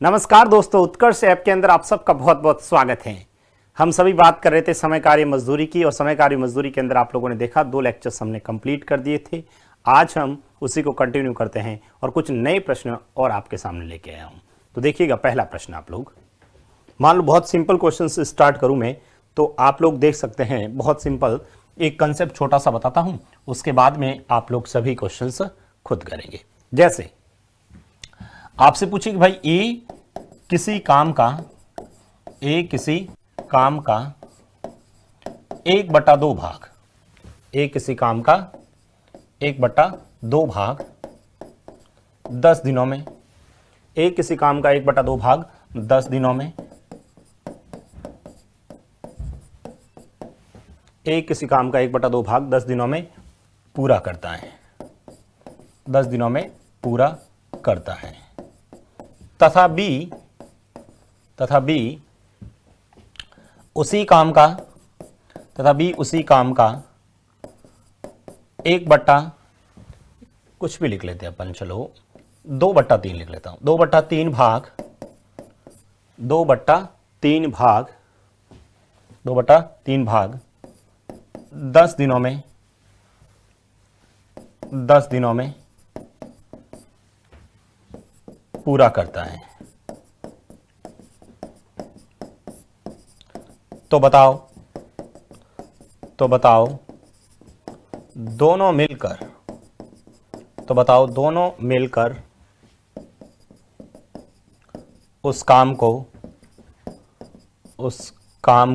नमस्कार दोस्तों, उत्कर्ष ऐप के अंदर आप सबका बहुत बहुत स्वागत है। हम सभी बात कर रहे थे समय कार्य मजदूरी की, और समय कार्य मजदूरी के अंदर आप लोगों ने देखा 2 लेक्चर्स हमने कंप्लीट कर दिए थे। आज हम उसी को कंटिन्यू करते हैं और कुछ नए प्रश्न और आपके सामने लेके आया हूं। तो देखिएगा, पहला प्रश्न आप लोग, मान लो बहुत सिंपल क्वेश्चन से स्टार्ट करूं मैं, तो आप लोग देख सकते हैं बहुत सिंपल एक कंसेप्ट छोटा सा बताता हूं, उसके बाद में आप लोग सभी क्वेश्चंस खुद करेंगे। जैसे आपसे पूछे कि भाई ए किसी काम का 1/2 भाग, ए किसी काम का 1/2 भाग 10 दिनों में, ए किसी काम का 1/2 भाग 10 दिनों में, ए किसी काम का 1/2 भाग 10 दिनों में पूरा करता है, 10 दिनों में पूरा करता है, तथा बी उसी काम का 1/, कुछ भी लिख लेते हैं अपन, चलो 2/3 लिख लेता हूं, 2/3 भाग 10 दिनों में पूरा करता है। तो बताओ दोनों मिलकर उस काम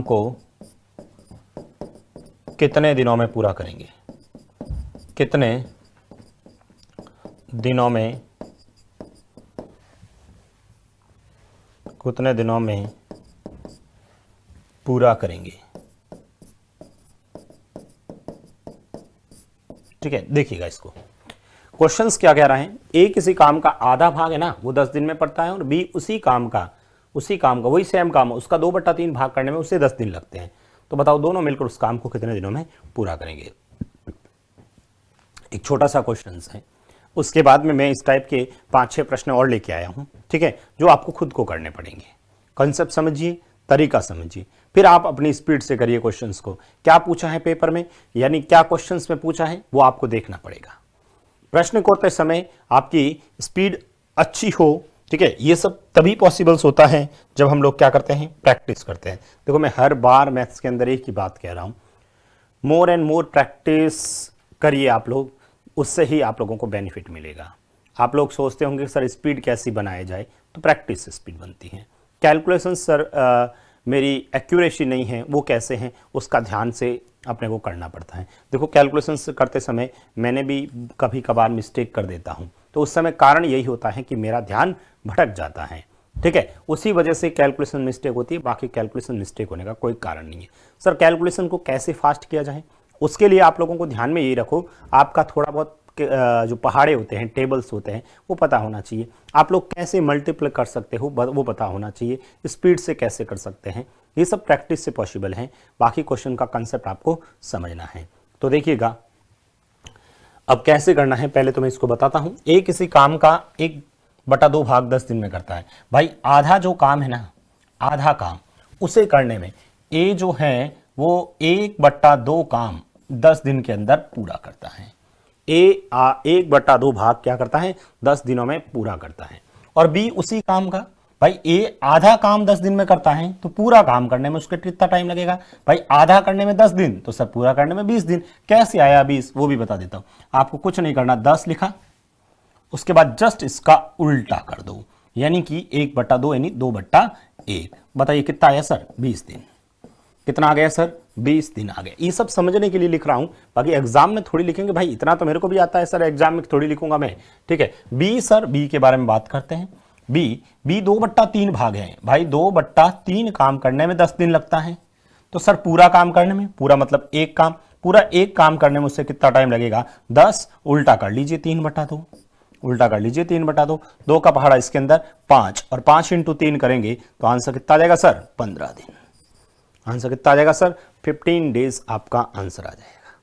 को कितने दिनों में पूरा करेंगे, कितने दिनों में पूरा करेंगे। ठीक है, देखिएगा इसको, क्वेश्चंस क्या कह रहे हैं। ए किसी काम का आधा भाग है ना, वो 10 दिन में पड़ता है, और बी उसी काम का वही सेम काम है, उसका 2/3 भाग करने में उसे 10 दिन लगते हैं। तो बताओ दोनों मिलकर उस काम को कितने दिनों में पूरा करेंगे। एक छोटा सा क्वेश्चन है, उसके बाद में मैं इस टाइप के 5-6 प्रश्न और लेके आया हूं, ठीक है, जो आपको खुद को करने पड़ेंगे। कंसेप्ट समझिए, तरीका समझिए, फिर आप अपनी स्पीड से करिए क्वेश्चंस को। क्या पूछा है पेपर में, यानी क्या क्वेश्चंस में पूछा है, वो आपको देखना पड़ेगा। प्रश्न करते समय आपकी स्पीड अच्छी हो, ठीक है, ये सब तभी पॉसिबल्स होता है जब हम लोग क्या करते हैं, प्रैक्टिस करते हैं। देखो, मैं हर बार मैथ्स के अंदर एक ही बात कह रहा हूं, मोर एंड मोर प्रैक्टिस करिए आप लोग, उससे ही आप लोगों को बेनिफिट मिलेगा। आप लोग सोचते होंगे सर स्पीड कैसी बनाया जाए, तो प्रैक्टिस से स्पीड बनती है। कैलकुलेशन सर मेरी एक्यूरेसी नहीं है, वो कैसे हैं, उसका ध्यान से अपने को करना पड़ता है। देखो, कैलकुलेशन करते समय मैंने भी कभी कभार मिस्टेक कर देता हूं, तो उस समय कारण यही होता है कि मेरा ध्यान भटक जाता है, ठीक है, उसी वजह से कैलकुलेशन मिस्टेक होती है। बाकी कैलकुलेशन मिस्टेक होने का कोई कारण नहीं है। सर कैलकुलेशन को कैसे फास्ट किया जाए, उसके लिए आप लोगों को ध्यान में यही रखो, आपका थोड़ा बहुत जो पहाड़े होते हैं, टेबल्स होते हैं, वो पता होना चाहिए। आप लोग कैसे मल्टीप्लाई कर सकते हो वो पता होना चाहिए, स्पीड से कैसे कर सकते हैं, ये सब प्रैक्टिस से पॉसिबल है। बाकी क्वेश्चन का कंसेप्ट आपको समझना है। तो देखिएगा, अब कैसे करना है पहले तो मैं इसको बताता हूं। ए किसी काम का 1/2 भाग 10 दिन में करता है। भाई आधा जो काम है ना, आधा काम उसे करने में ए जो है वो 1/2 काम 10 दिन के अंदर पूरा करता है। ए 1/2 भाग क्या करता है, 10 दिनों में पूरा करता है। और बी उसी काम का, भाई ए आधा काम 10 दिन में करता है, तो पूरा काम करने में उसके कितना टाइम लगेगा, भाई आधा करने में 10 दिन, तो सब पूरा करने में 20 दिन। कैसे आया 20, वो भी बता देता हूं। आपको कुछ नहीं करना, 10 लिखा, उसके बाद जस्ट इसका उल्टा कर दो, यानी कि 1/2 यानी 2/1। बताइए कितना आया सर, 20 दिन। कितना आ गया सर, 20 दिन आ गया। ये सब समझने के लिए लिख रहा हूं, बाकी एग्जाम में थोड़ी लिखेंगे। भाई इतना तो मेरे को भी आता है सर, एग्जाम में थोड़ी लिखूंगा मैं, ठीक है। बी सर, बी के बारे में बात करते हैं। बी 2/3 भाग है, भाई 2/3 काम करने में 10 दिन लगता है। तो सर पूरा काम करने में, पूरा मतलब एक काम, पूरा एक काम करने में उससे कितना टाइम लगेगा, 10, उल्टा कर लीजिए 3/2, उल्टा कर लीजिए 3/2, 2 का पहाड़ा इसके अंदर 5, और 5 × 3 करेंगे तो आंसर कितना आ जाएगा सर, 15 दिन। आंसर कितना आ जाएगा सर, 15 डेज आपका आंसर आ जाएगा,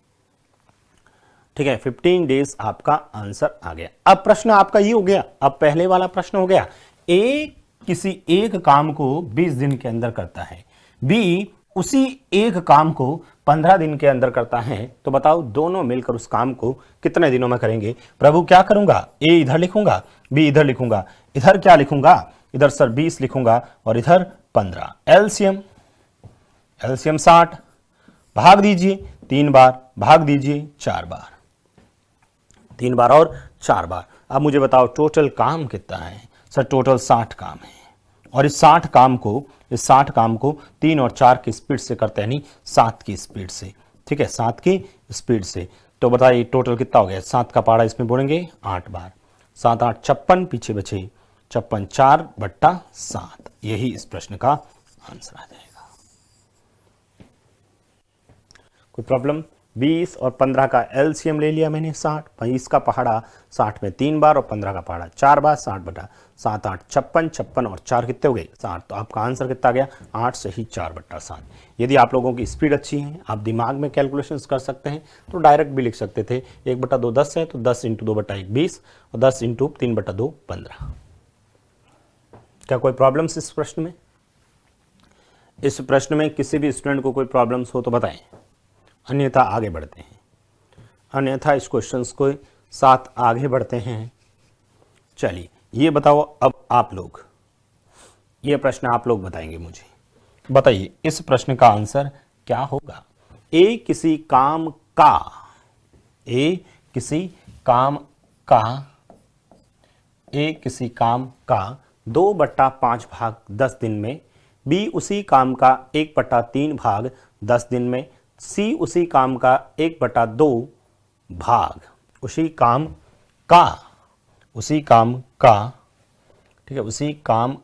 ठीक है। 15 डेज आपका आंसर आ गया। अब प्रश्न आपका ये हो गया, अब पहले वाला प्रश्न हो गया, ए किसी एक काम को 20 दिन के अंदर करता है, बी उसी एक काम को 15 दिन के अंदर करता है, तो बताओ दोनों मिलकर उस काम को कितने दिनों में करेंगे। प्रभु क्या करूंगा, ए इधर लिखूंगा, बी इधर लिखूंगा, इधर क्या लिखूंगा, इधर सर 20 लिखूंगा और इधर 15। एलसीएम 60, भाग दीजिए 3 बार, भाग दीजिए 4 बार, 3 बार और 4 बार। अब मुझे बताओ टोटल काम कितना है। सर टोटल 60 काम है और इस 60 काम को 3 और 4 की स्पीड से करते हैं, नहीं 7 की स्पीड से, ठीक है 7 की स्पीड से। तो बताइए टोटल कितना हो गया। 7 का पहाड़ा इसमें बोलेंगे 8 बार, 7 8 56, पीछे बचे 56, 4/7। यही इस प्रश्न का आंसर आ जाएगा। कोई प्रॉब्लम। 20 और 15 का एलसीएम ले लिया मैंने 60, 20 का पहाड़ा 60 में 3 बार और 15 का पहाड़ा 4 बार, 60/7 8 56, 56 और 4 कितने हो गए 60। तो आपका आंसर कितना गया 8 सही 4/7। यदि आप लोगों की स्पीड अच्छी है, आप दिमाग में कैलकुलेशंस कर सकते हैं, तो डायरेक्ट भी लिख सकते थे। 1/2 10 है तो 10 × 2/1 20 और 10 × 3/2 15। क्या कोई प्रॉब्लम्स इस प्रश्न में? इस प्रश्न में किसी भी स्टूडेंट को कोई प्रॉब्लम्स हो तो बताएं, अन्यथा आगे बढ़ते हैं। अन्यथा इस क्वेश्चंस को साथ आगे बढ़ते हैं। चलिए ये बताओ, अब आप लोग ये प्रश्न आप लोग बताएंगे मुझे। बताइए इस प्रश्न का आंसर क्या होगा। ए किसी काम का, ए किसी काम का, ए किसी काम का 2/5 भाग 10 दिन में, बी उसी काम का 1/3 भाग 10 दिन में, सी उसी काम का 1/2 भाग, उसी काम का, उसी काम का, ठीक है उसी काम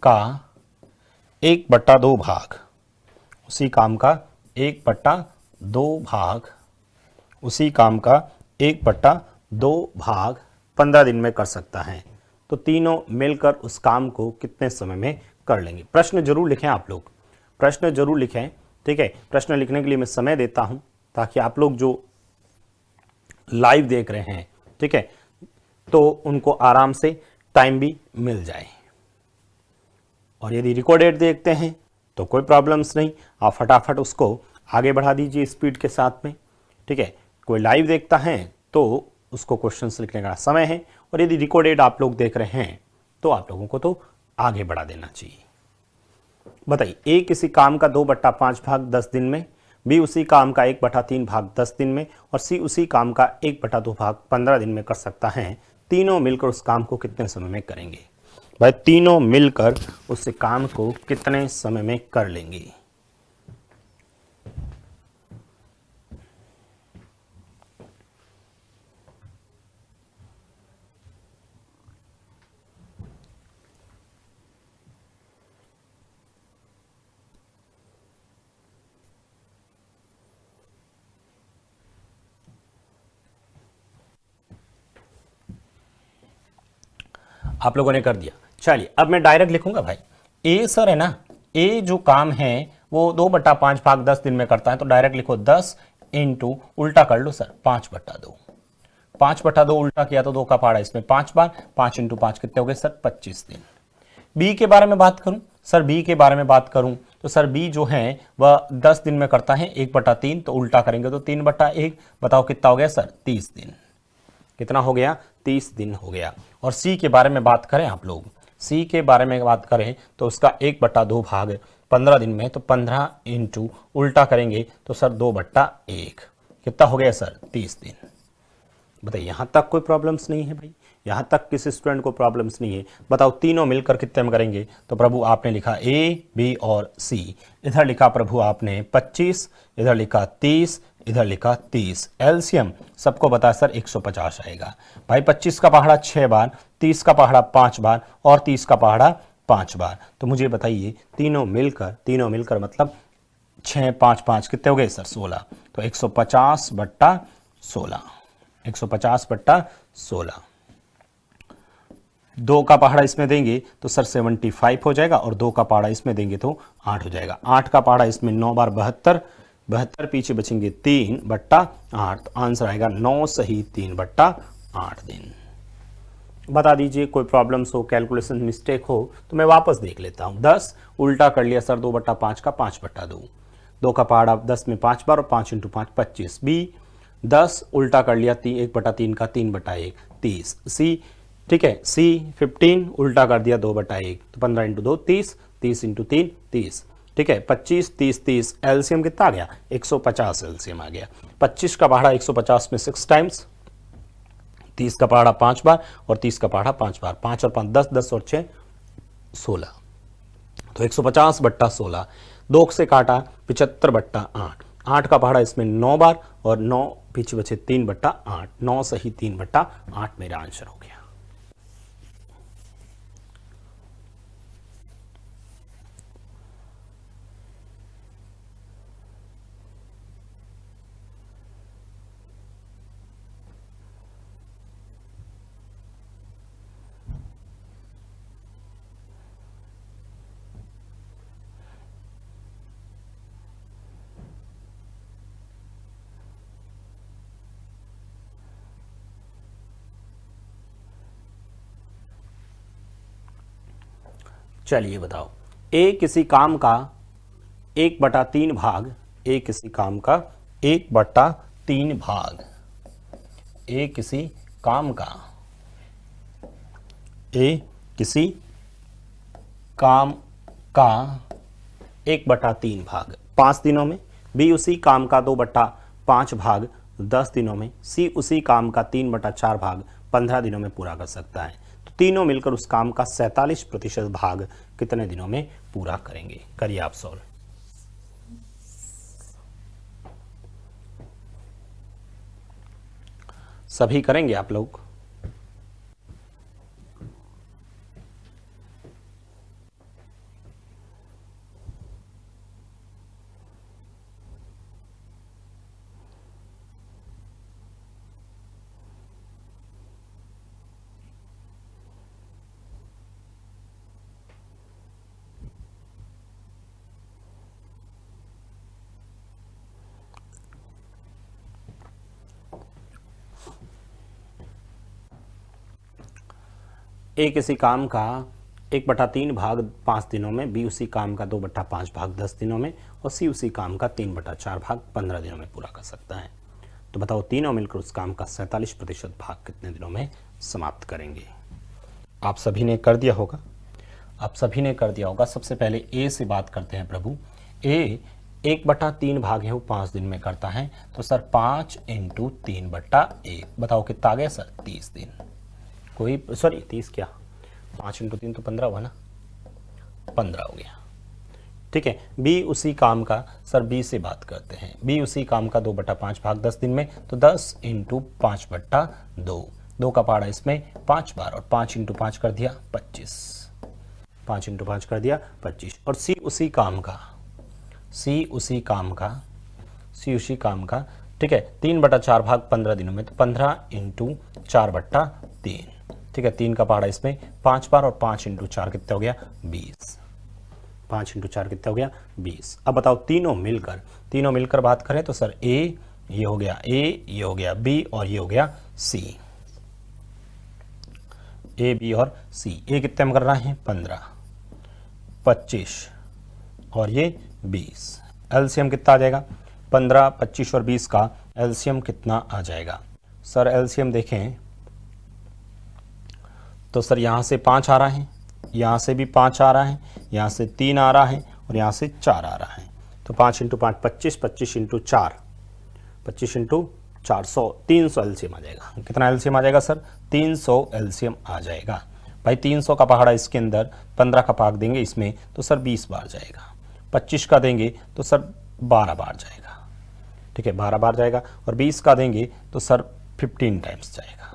का 1/2 भाग, उसी काम का 1/2 भाग, उसी काम का 1/2 भाग 15 दिन में कर सकता है। तो तीनों मिलकर उस काम को कितने समय में कर लेंगे। प्रश्न जरूर लिखें आप लोग, प्रश्न जरूर लिखें, ठीक है। प्रश्न लिखने के लिए मैं समय देता हूं ताकि आप लोग जो लाइव देख रहे हैं, ठीक है, तो उनको आराम से टाइम भी मिल जाए। और यदि रिकॉर्डेड देखते हैं तो कोई प्रॉब्लम्स नहीं, आप फटाफट उसको आगे बढ़ा दीजिए स्पीड के साथ में, ठीक है। कोई लाइव देखता है तो उसको क्वेश्चंस लिखने का समय है, और यदि रिकॉर्डेड आप लोग देख रहे हैं तो आप लोगों को तो आगे बढ़ा देना चाहिए। बताइए ए किसी काम का 2/5 भाग 10 दिन में, बी उसी काम का 1/3 भाग 10 दिन में, और सी उसी काम का 1/2 भाग 15 दिन में कर सकता है। तीनों मिलकर उस काम को कितने समय में करेंगे। भाई तीनों मिलकर उस काम को कितने समय में कर लेंगे। आप लोगों ने कर दिया। चलिए अब मैं डायरेक्ट लिखूंगा भाई। ए सर है ना, ए जो काम है वो 2/5 भाग 10 दिन में करता है, तो डायरेक्ट लिखो 10 इंटू उल्टा कर लो सर 5/2। 5/2 उल्टा किया तो 2 का पहाड़ा इसमें 5 बार, 5 × 5 कितने हो गए सर 25 दिन। बी के बारे में बात करूं सर, बी के बारे में बात करूं तो सर बी जो है वह 10 दिन में करता है 1/3, तो उल्टा करेंगे तो 3/1। बताओ कितना हो गया सर 30 दिन। कितना हो गया 30 दिन हो गया। और सी के बारे में बात करें आप लोग, सी के बारे में बात करें तो उसका 1/2 भाग 15 दिन में, तो 15 इंटू उल्टा करेंगे तो सर 2/1 कितना हो गया सर 30 दिन। बताइए यहां तक कोई प्रॉब्लम्स नहीं है भाई, यहां तक किसी स्टूडेंट को प्रॉब्लम्स नहीं है। बताओ तीनों मिलकर कितने में करेंगे। तो प्रभु आपने लिखा ए बी और सी, इधर लिखा प्रभु आपने 25, इधर लिखा 30, इधर लिखा 30। एलसीएम सबको बता सर 150 आएगा। भाई 25 का पहाड़ा 6 बार, 30 का पहाड़ा 5 बार और 30 का पहाड़ा 5 बार। तो मुझे बताइए तीनों मिलकर मतलब 6 5 5 कितने हो गए सर 16। तो 150/16, 150/16। 2 का पहाड़ा इसमें देंगे तो सर 75 हो जाएगा, और 2 का पहाड़ा इसमें देंगे तो 8 हो जाएगा। 8 का पहाड़ा इसमें 9 बार 72, 72 पीछे बचेंगे 3/8, तो आंसर आएगा 9 सही 3/8 दिन। बता दीजिए, कोई प्रॉब्लम्स हो, कैलकुलेशन मिस्टेक हो तो मैं वापस देख लेता हूँ। 10 उल्टा कर लिया सर 2/5 का 5/2, 2 का पहाड़ा 10 में 5 बार और 5 × 5 25। बी 10 उल्टा कर लिया 1/3 का 3/1 30। सी ठीक है, सी 15 उल्टा कर दिया 2/1 तो 15 × 2 30, 30 × 3 30। ठीक है, 25 30 30 एलसीएम कितना आ गया 150 एलसीएम आ गया। 25 का पहाड़ा 150 में 6 टाइम्स, 30 का पहाड़ा 5 बार और 30 का पहाड़ा 5 बार, 5 और 5 10, 10 और 6 16, तो 150/16। 2 से काटा 75/8, 8 का पहाड़ा इसमें 9 बार और 9 पीछे बचे 3/8, 9 सही 3/8 मेरा आंसर हो गया। चलिए बताओ, ए किसी काम का 1/3 भाग, ए किसी काम का 1/3 भाग, ए किसी काम का, ए किसी काम का 1/3 भाग 5 दिनों में, बी उसी काम का 2/5 भाग 10 दिनों में, सी उसी काम का 3/4 भाग 15 दिनों में पूरा कर सकता है। तो तीनों मिलकर उस काम का 47% भाग कितने दिनों में पूरा करेंगे? करिए आप सॉल्व। सभी करेंगे आप लोग? ए किसी काम का 1/3 भाग 5 दिनों में, बी उसी काम का 2/5 भाग 10 दिनों में और सी उसी काम का 3/4 भाग 15 दिनों में पूरा कर सकता है। तो बताओ तीनों मिलकर उस काम का 47% भाग कितने दिनों में समाप्त करेंगे? आप सभी ने कर दिया होगा, आप सभी ने कर दिया होगा। सबसे पहले ए से बात करते हैं प्रभु। ए 1/3 भाग है वो 5 दिन में करता है, तो सर 5 × 3/1 बताओ कितना आ गया सर? 30 दिन। कोई सॉरी 30 क्या, 5 × 3 तो 15 हुआ ना, 15 हो गया। ठीक है, बी उसी काम का, सर बी से बात करते हैं। बी उसी काम का 2/5 भाग 10 दिन में, तो 10 × 5/2, 2 का पहाड़ा इसमें 5 बार और 5 × 5 कर दिया 25, 5 × 5 कर दिया 25। और सी उसी काम का, सी उसी काम का, सी उसी काम का ठीक है 3/4 भाग 15 दिनों में, तो 15 × 4/3। ठीक है, 3 का पहाड़ा इसमें 5 बार और 5 × 4 कितना हो गया 20, 5 × 4 कितना हो गया 20। अब बताओ तीनों मिलकर बात करें तो सर ए ये हो गया, ए ये हो गया बी और ये हो गया सी, ए बी और सी। ए कितने में कर रहे हैं 15, 25 और ये 20। एलसीएम कितना आ जाएगा? 15, 25 और 20 का एलसीएम कितना आ जाएगा? सर एलसीएम देखें तो सर यहाँ से 5 आ रहा है, यहाँ से भी 5 आ रहा है, यहाँ से 3 आ रहा है और यहाँ से 4 आ रहा है। तो 5 × 5 25, 25 × 4 25 × 400, 300 एलसीएम आ जाएगा। कितना एलसीएम आ जाएगा सर? 300 एलसीएम आ जाएगा। भाई 300 का पहाड़ा इसके अंदर 15 का भाग देंगे इसमें तो सर 20 बार जाएगा, 25 का देंगे तो सर 12 बार जाएगा। ठीक है, 12 बार जाएगा और 20 का देंगे तो सर 15 टाइम्स जाएगा।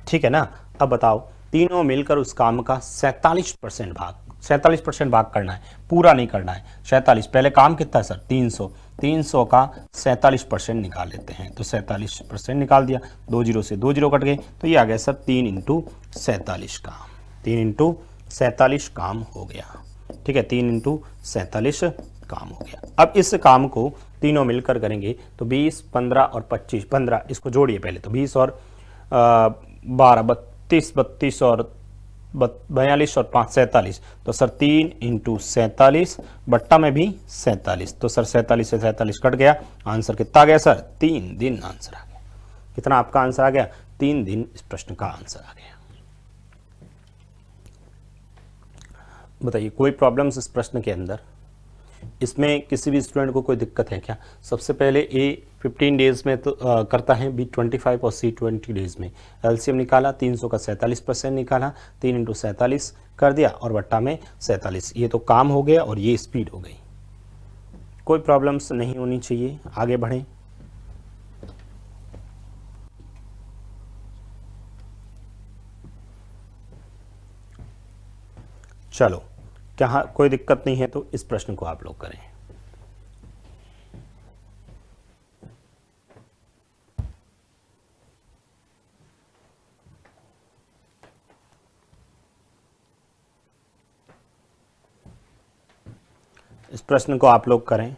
ठीक है ना। अब बताओ तीनों मिलकर उस काम का 47% भाग, 47% भाग करना है, पूरा नहीं करना है। 47 पहले काम कितना है सर? 300, 300 का 47% निकाल लेते हैं, तो 47% निकाल दिया, 2 जीरो से 2 जीरो कट गए, तो ये आ गया सर 3 × 47 काम, 3 × 47 काम हो गया। ठीक है, 3 × 47 काम हो गया। अब इस काम को तीनों मिलकर करेंगे तो 20, 15 और 25, 15 इसको जोड़िए पहले, तो 20 और 12 30, 32 और 42 और 5 47, तो सर 3 इंटू 47 बट्टा में भी 47, तो सर 47 से 47 कट गया, आंसर कितना आ गया सर 3 दिन आंसर आ गया। कितना आपका आंसर आ गया 3 दिन इस प्रश्न का आंसर आ गया। बताइए कोई प्रॉब्लम्स इस प्रश्न के अंदर, इसमें किसी भी स्टूडेंट को कोई दिक्कत है क्या? सबसे पहले ए 15 डेज में तो करता है, बी 25 और सी 20 डेज में। एलसीएम निकाला, 300 का 47% निकाला, 3 इंटू 47 कर दिया और बट्टा में 47। ये तो काम हो गया और ये स्पीड हो गई। कोई प्रॉब्लम्स नहीं होनी चाहिए, आगे बढ़ें। चलो, क्या कोई दिक्कत नहीं है तो इस प्रश्न को आप लोग करें। इस प्रश्न को आप लोग करें।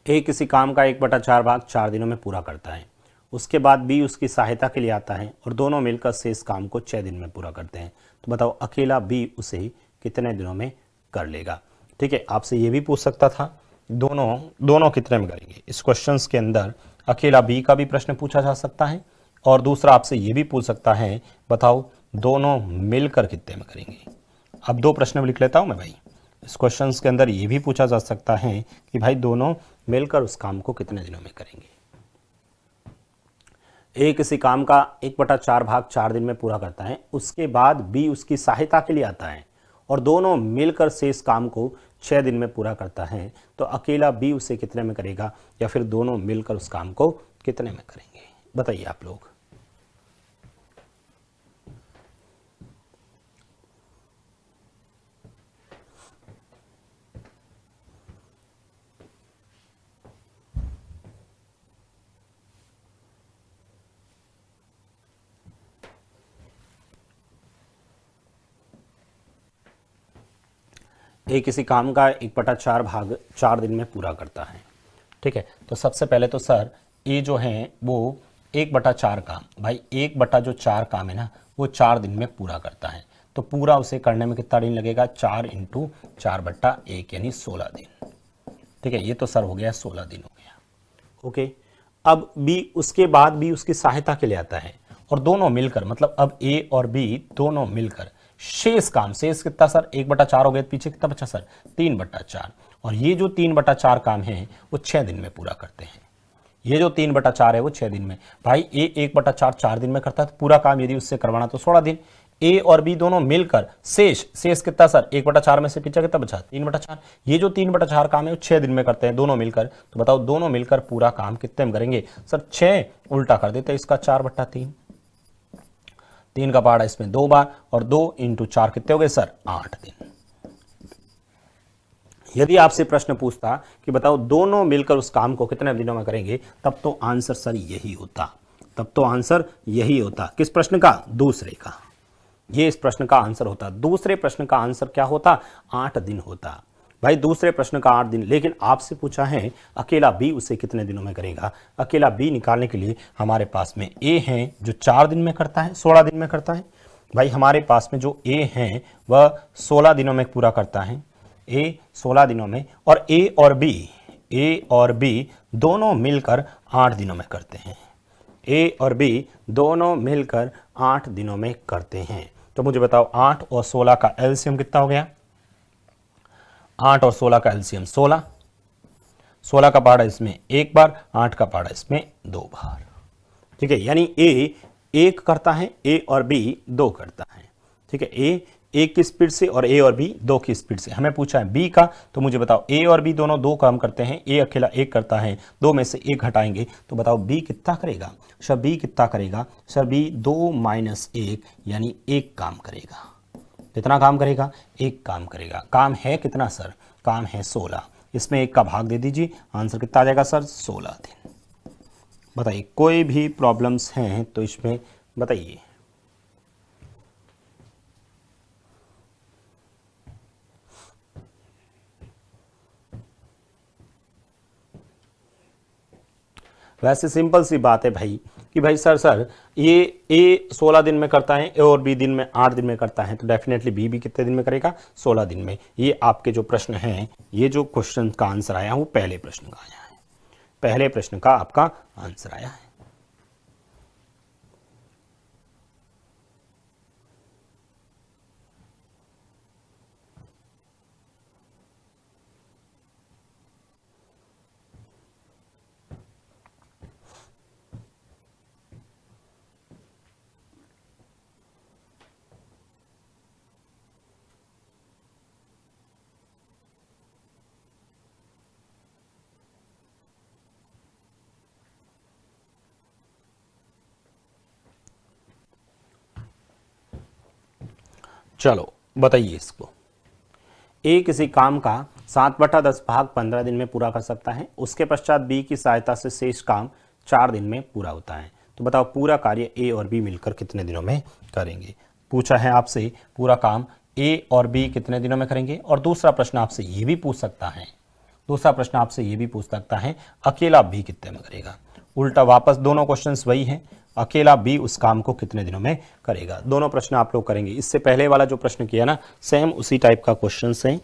ए किसी काम का 1/4 भाग 4 दिनों में पूरा करता है, उसके बाद बी उसकी सहायता के लिए आता है और दोनों मिलकर शेष काम को 6 दिन में पूरा करते हैं। तो बताओ अकेला बी उसे कितने दिनों में कर लेगा? ठीक है, आपसे ये भी पूछ सकता था दोनों कितने में करेंगे। इस क्वेश्चंस के अंदर अकेला बी का भी प्रश्न पूछा जा सकता है और दूसरा आपसे ये भी पूछ सकता है बताओ दोनों मिलकर कितने में करेंगे। अब 2 प्रश्न लिख लेता हूं मैं भाई। इस क्वेश्चंस के अंदर ये भी पूछा जा सकता है कि भाई दोनों मिलकर उस काम को कितने दिनों में करेंगे। ए किसी काम का 1/4 भाग 4 दिन में पूरा करता है, उसके बाद बी उसकी सहायता के लिए आता है और दोनों मिलकर शेष काम को 6 दिन में पूरा करता है। तो अकेला बी उसे कितने में करेगा या फिर दोनों मिलकर उस काम को कितने में करेंगे? बताइए आप लोग। ए किसी काम का 1/4 भाग 4 दिन में पूरा करता है। ठीक है, तो सबसे पहले तो सर ए जो है वो 1/4 काम, भाई 1/4 काम है ना, वो 4 दिन में पूरा करता है। तो पूरा उसे करने में कितना दिन लगेगा? 4 इंटू 4/1 यानी 16 दिन। ठीक है, ये तो सर हो गया 16 दिन हो गया। ओके, अब बी उसके बाद बी उसकी सहायता के लिए आता है और दोनों मिलकर, मतलब अब ए और बी दोनों मिलकर शेष काम, शेष कितना सर 1/4 हो गया, पीछे कितना बचा सर 3/4, और ये जो 3/4 काम है वो 6 दिन में पूरा करते हैं। ये जो 3/4 है वो 6 दिन में। भाई ए 1/4 4 दिन में करता है, तो पूरा काम यदि उससे करवाना तो 16 दिन। ए और बी दोनों मिलकर शेष कितना सर 1/4 में से पीछे कितना बचा 3/4। ये जो 3/4 काम है वो 6 दिन में करते हैं दोनों मिलकर। तो बताओ दोनों मिलकर पूरा काम कितने में करेंगे? सर 6 उल्टा कर देते हैं इसका 4/3, 3 का पहाड़ा इसमें 2 बार और 2 इंटू 4 कितने हो गए सर 8 दिन। यदि आपसे प्रश्न पूछता कि बताओ दोनों मिलकर उस काम को कितने दिनों में करेंगे, तब तो आंसर सर यही होता, तब तो आंसर यही होता। किस प्रश्न का? दूसरे का। ये इस प्रश्न का आंसर होता। दूसरे प्रश्न का आंसर क्या होता? 8 दिन होता। भाई दूसरे प्रश्न का 8 दिन, लेकिन आपसे पूछा है अकेला बी उसे कितने दिनों में करेगा। अकेला बी निकालने के लिए हमारे पास में ए है जो 4 दिन में करता है, 16 दिन में करता है। भाई हमारे पास में जो ए है वह 16 दिनों में पूरा करता है, ए 16 दिनों में, और ए और बी दोनों मिलकर 8 दिनों में करते हैं। ए और बी दोनों मिलकर 8 दिनों में करते हैं। तो मुझे बताओ 8 और 16 का एलसीएम कितना हो गया? 8 और 16 का एलसीएम 16, 16 का पहाड़ा इसमें 1 बार, 8 का पहाड़ा इसमें 2 बार। ठीक है, यानी ए 1 करता है, ए और बी 2 करता है। ठीक है, ए एक की स्पीड से और ए और बी दो की स्पीड से। हमें पूछा है बी का, तो मुझे बताओ ए और बी दोनों दो काम करते हैं, ए अकेला एक करता है, दो में से एक हटाएंगे तो बताओ बी कितना करेगा सर? बी कितना करेगा सर? बी 2 - 1 यानी एक काम करेगा। कितना काम करेगा? एक काम करेगा। काम है कितना सर? काम है 16। इसमें एक का भाग दे दीजिए, आंसर कितना आ जाएगा सर? 16 दिन। बताइए कोई भी प्रॉब्लम्स हैं तो इसमें बताइए। वैसे सिंपल सी बात है भाई कि भाई सर ये ए 16 दिन में करता है, ए और बी दिन में 8 दिन में करता है, तो डेफिनेटली बी भी कितने दिन में करेगा? 16 दिन में। ये आपके जो प्रश्न हैं, ये जो क्वेश्चन का आंसर आया वो पहले प्रश्न का आया है, पहले प्रश्न का आपका आंसर आया है। चलो बताइए इसको। ए किसी काम का 7/10 भाग 15 दिन में पूरा कर सकता है, उसके पश्चात बी की सहायता से शेष काम 4 दिन में पूरा होता है। तो बताओ पूरा कार्य ए और बी मिलकर कितने दिनों में करेंगे? पूछा है आपसे पूरा काम ए और बी कितने दिनों में करेंगे। और दूसरा प्रश्न आपसे ये भी पूछ सकता है, दूसरा प्रश्न आपसे ये भी पूछ सकता है अकेला बी कितने में करेगा। उल्टा वापस दोनों क्वेश्चंस वही हैं, अकेला बी उस काम को कितने दिनों में करेगा। दोनों प्रश्न आप लोग करेंगे। इससे पहले वाला जो प्रश्न किया ना, सेम उसी टाइप का क्वेश्चन है।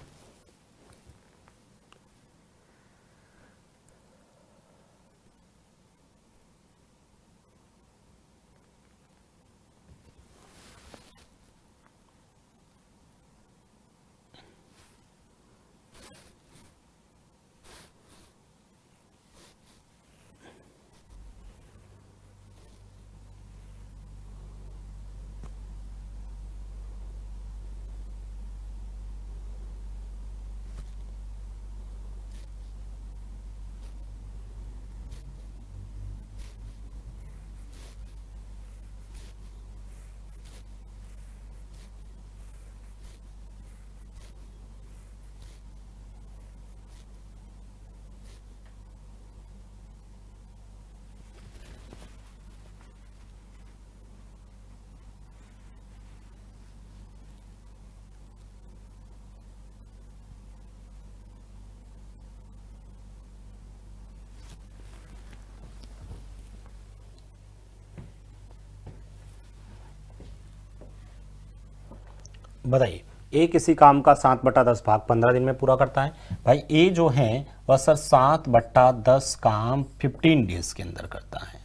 बताइए ए किसी काम का 7/10 भाग 15 दिन में पूरा करता है। भाई ए जो है वह सर 7/10 काम 15 डेज के अंदर करता है,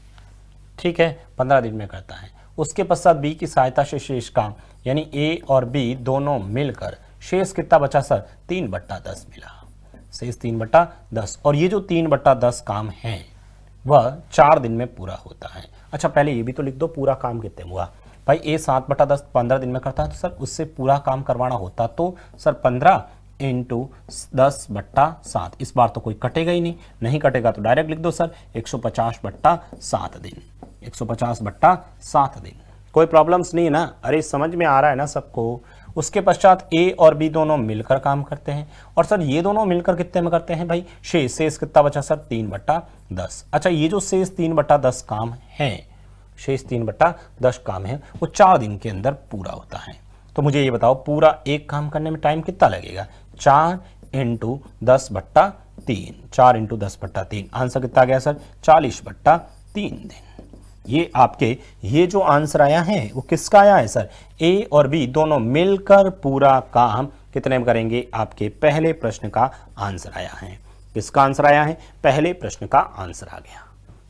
ठीक है, 15 दिन में करता है। उसके पश्चात बी की सहायता से शेष काम, यानी ए और बी दोनों मिलकर शेष कितना बचा सर? 3/10 मिला, शेष 3/10। और ये जो 3/10 काम है वह 4 दिन में पूरा होता है। अच्छा पहले ये भी तो लिख दो पूरा काम कितने में हुआ। भाई ए 7/10 15 दिन में करता है, तो सर उससे पूरा काम करवाना होता तो सर 15 × 10/7। इस बार तो कोई कटेगा ही नहीं, नहीं कटेगा तो डायरेक्ट लिख दो सर 150/7 दिन, 150/7 दिन। कोई प्रॉब्लम्स नहीं है ना? अरे समझ में आ रहा है ना सबको? उसके पश्चात ए और बी दोनों मिलकर काम करते हैं, और सर ये दोनों मिलकर कितने में करते हैं भाई? शेष कितना बचा सर? 3/10। अच्छा ये जो शेष 3/10 काम है, शेष 3/10 काम है, वो 4 दिन के अंदर पूरा होता है। तो मुझे ये बताओ पूरा एक काम करने में टाइम कितना लगेगा? 4 × 10/3, 4 × 10/3। आंसर कितना गया सर? 40/3 दिन। ये आपके ये जो आंसर आया है वो किसका आया है सर? ए और बी दोनों मिलकर पूरा काम कितने में करेंगे? आपके पहले प्रश्न का आंसर आया है। किसका आंसर आया है? पहले प्रश्न का आंसर आ गया।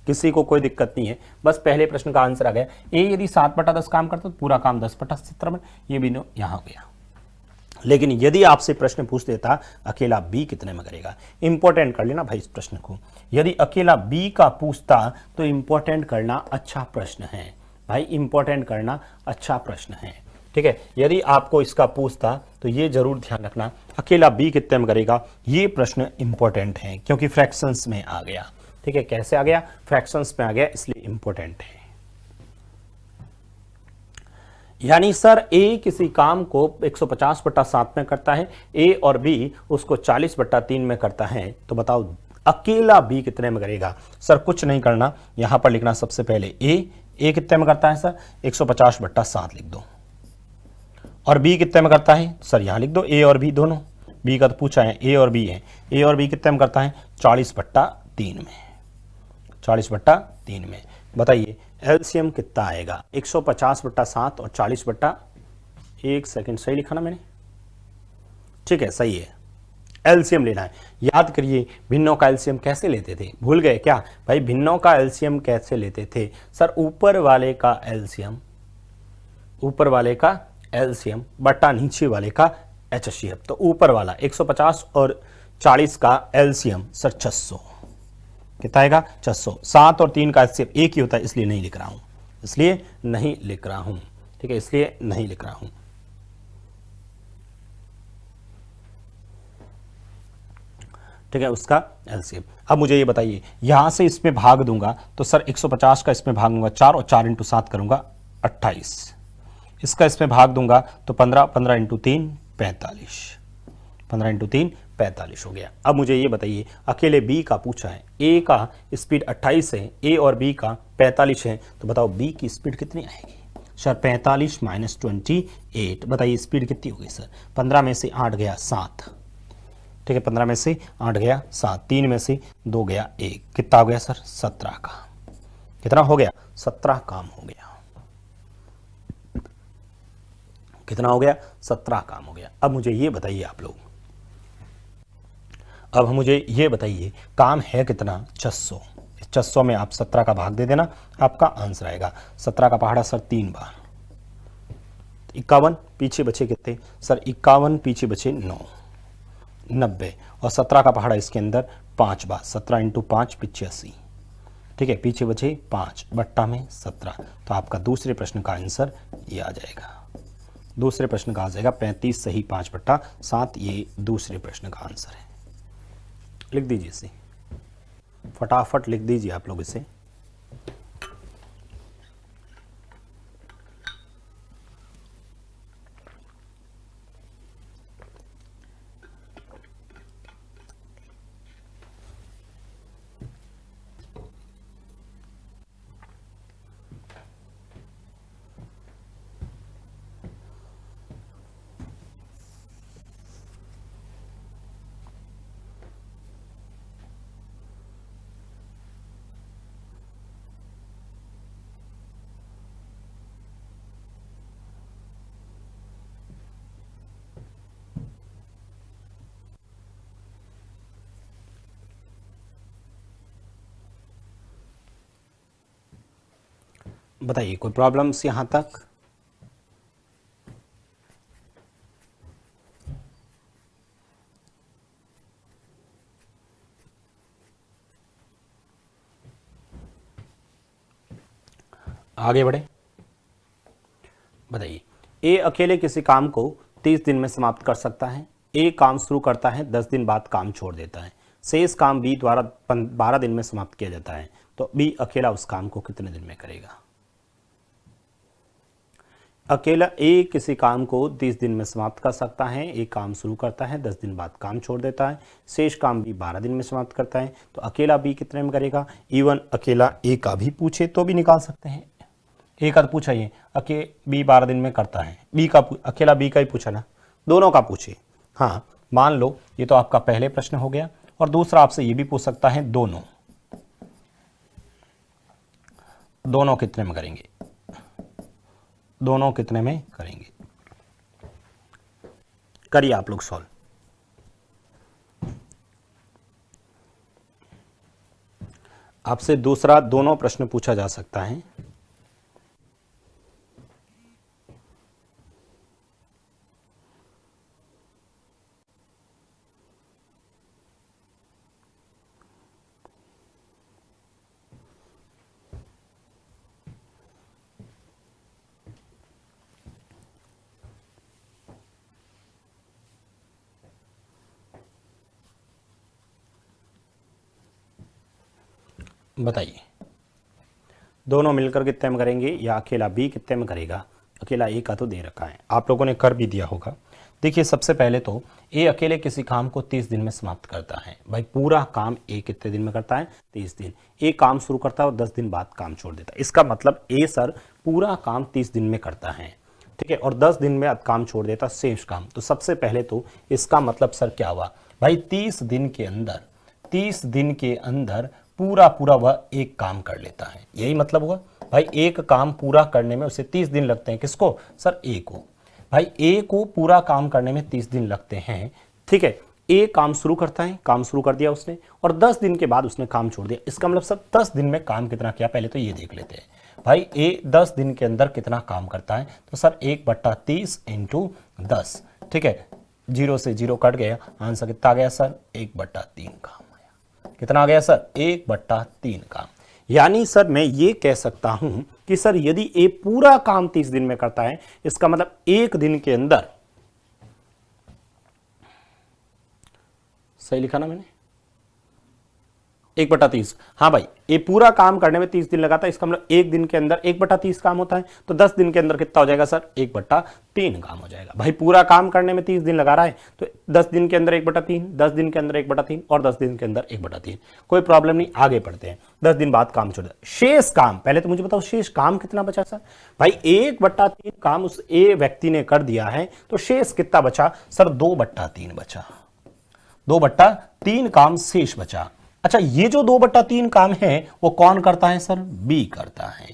किसी को कोई दिक्कत नहीं है, बस पहले प्रश्न का आंसर आ गया। ए यदि 7/10 काम करता तो पूरा काम 10/17 में, ये भी यहां हो गया। लेकिन यदि आपसे प्रश्न पूछ देता अकेला बी कितने में करेगा, इंपॉर्टेंट कर लेना भाई इस प्रश्न को। यदि अकेला बी का पूछता तो इंपॉर्टेंट करना अच्छा प्रश्न है भाई, इंपॉर्टेंट करना अच्छा प्रश्न है। ठीक है, यदि आपको इसका पूछता तो ये जरूर ध्यान रखना अकेला बी कितने में करेगा, ये प्रश्न इंपॉर्टेंट है क्योंकि फ्रैक्शंस में आ गया। ठीक है, कैसे आ गया, फ्रैक्शंस में आ गया, इसलिए इंपॉर्टेंट है। यानी सर ए किसी काम को 150/7 में करता है, ए और बी उसको 40/3 में करता है, तो बताओ अकेला बी कितने में करेगा। सर कुछ नहीं करना, यहां पर लिखना सबसे पहले ए कितने में करता है सर 150/7 लिख दो, और बी कितने में करता है सर यहां लिख दो ए और बी दोनों, बी का तो पूछा है, ए और बी है, ए और बी कितने में करता है 40/3 में, 40/3 में। बताइए एलसीएम कितना आएगा 150/7 और 40/1 सेकेंड, सही लिखा ना मैंने, ठीक है सही है। एलसीएम लेना है, याद करिए भिन्नों का एलसीएम कैसे लेते थे, भूल गए क्या भाई, भिन्नों का एलसीएम कैसे लेते थे सर, ऊपर वाले का एलसीएम, ऊपर वाले का एलसीएम बटा नीचे वाले का एचसीएफ, तो ऊपर वाला 150 और 40 का एलसीएम सर 600, कितना आएगा 600, 7 और 3 का एचसीएफ एक ही होता है, इसलिए नहीं लिख रहा हूं, इसलिए नहीं लिख रहा हूं, ठीक है, इसलिए नहीं लिख रहा हूं। ठीक है, उसका एलसीएम। अब मुझे ये बताइए यहां से इसमें भाग दूंगा तो सर 150 का इसमें भाग दूंगा 4 और 4 × 7 करूंगा 28, इसका इसमें भाग दूंगा तो 15, 15 × 3 45, 15 × 3 45 हो गया। अब मुझे ये बताइए अकेले बी का पूछा है, ए का स्पीड 28 है, ए और बी का 45 है, तो बताओ बी की स्पीड कितनी आएगी सर 45 - 28, बताइए स्पीड कितनी होगी सर, 15 में से 8 गया 7, ठीक है 15 में से 8 गया 7, 3 में से 2 गया 1, कितना हो गया सर 17 का, कितना हो गया 17 काम हो गया, कितना हो गया 17 काम हो गया। अब मुझे ये बताइए आप लोग, अब मुझे ये बताइए काम है कितना 600, 600 में आप 17 का भाग दे देना, आपका आंसर आएगा 17 का पहाड़ा सर 3 बार, 51 पीछे बचे कितने सर 51 पीछे बचे 9, 90 और 17 का पहाड़ा इसके अंदर 5 बार, 17 × 5 85, ठीक है पीछे बचे 5 बट्टा में 17, तो आपका दूसरे प्रश्न का आंसर ये आ जाएगा, दूसरे प्रश्न का आ जाएगा 35 सही 5/7, ये दूसरे प्रश्न का आंसर है। लिख दीजिए इसे, फटाफट लिख दीजिए आप लोग इसे। बताइए कोई प्रॉब्लम्स यहां तक, आगे बढ़े। बताइए ए अकेले किसी काम को 30 दिन में समाप्त कर सकता है, ए काम शुरू करता है 10 दिन बाद काम छोड़ देता है, शेष काम बी द्वारा 12 दिन में समाप्त किया जाता है, तो बी अकेला उस काम को कितने दिन में करेगा। अकेला ए किसी काम को 30 दिन में समाप्त कर सकता है, ए काम शुरू करता है 10 दिन बाद काम छोड़ देता है, शेष काम बी 12 दिन में समाप्त करता है, तो अकेला बी कितने में करेगा। इवन अकेला ए का भी पूछे तो भी निकाल सकते हैं, ए का तो पूछा ही है बी 12 दिन में करता है, बी का अकेला बी का ही पूछा ना, दोनों का पूछे। हाँ मान लो ये तो आपका पहले प्रश्न हो गया, और दूसरा आपसे ये भी पूछ सकता है दोनों कितने में करेंगे, दोनों कितने में करेंगे, करिए आप लोग सॉल्व। आपसे दूसरा दोनों प्रश्न पूछा जा सकता है। बताइए दोनों मिलकर कितने में करेंगे या अकेला बी कितने में करेगा? अकेला ए का तो दे रखा है, आप लोगों ने कर भी दिया होगा। देखिए सबसे पहले तो ए अकेले किसी काम को 30 दिन में समाप्त करता है। भाई पूरा काम ए कितने दिन में करता है? 30 दिन। ए काम शुरू करता है और 10 दिन बाद काम छोड़ देता है। इसका मतलब ए सर पूरा काम 30 दिन में करता है, ठीक है, और 10 दिन में काम छोड़ देता शेष काम। तो सबसे पहले तो इसका मतलब सर क्या हुआ भाई? 30 दिन के अंदर पूरा पूरा वह एक काम कर लेता है, यही मतलब हुआ। भाई एक काम पूरा करने में उसे 30 दिन लगते हैं। किसको? सर ए को। भाई ए को पूरा काम करने में 30 दिन लगते हैं, ठीक है। ए काम शुरू करता है, काम शुरू कर दिया उसने, और 10 दिन के बाद उसने काम छोड़ दिया। इसका मतलब सर 10 दिन में काम कितना किया, पहले तो ये देख लेते हैं। भाई ए 10 दिन के अंदर कितना काम करता है? तो सर 1/30 × 10, ठीक है, 0 से 0 कट गया, आंसर कितना आ गया सर? 1/3 काम आया। कितना आ गया सर? 1/3 काम। यानी सर मैं ये कह सकता हूं कि सर यदि ए पूरा काम 30 दिन में करता है, इसका मतलब एक दिन के अंदर, सही लिखा ना मैंने? 1/30। हाँ भाई, ये पूरा काम करने में 30 दिन लगाता है, इसका मतलब एक दिन के अंदर 1/30 काम होता है। तो 10 दिन के अंदर कितना हो जाएगा सर? 1/3 काम हो जाएगा। भाई पूरा काम करने में 30 दिन लगा रहा है, तो 10 दिन के अंदर 1/3, 10 दिन के अंदर 1/3 और 10 दिन के अंदर 1/3। कोई प्रॉब्लम नहीं, आगे बढ़ते हैं। 10 दिन बाद काम छोड़ दिया। शेष काम, पहले तो मुझे बताओ शेष काम कितना बचा सर? भाई 1/3 काम उस ए व्यक्ति ने कर दिया है, तो शेष कितना बचा सर? 2/3 बचा। 2/3 काम शेष बचा। अच्छा, ये जो 2/3 काम है वो कौन करता है सर? बी करता है।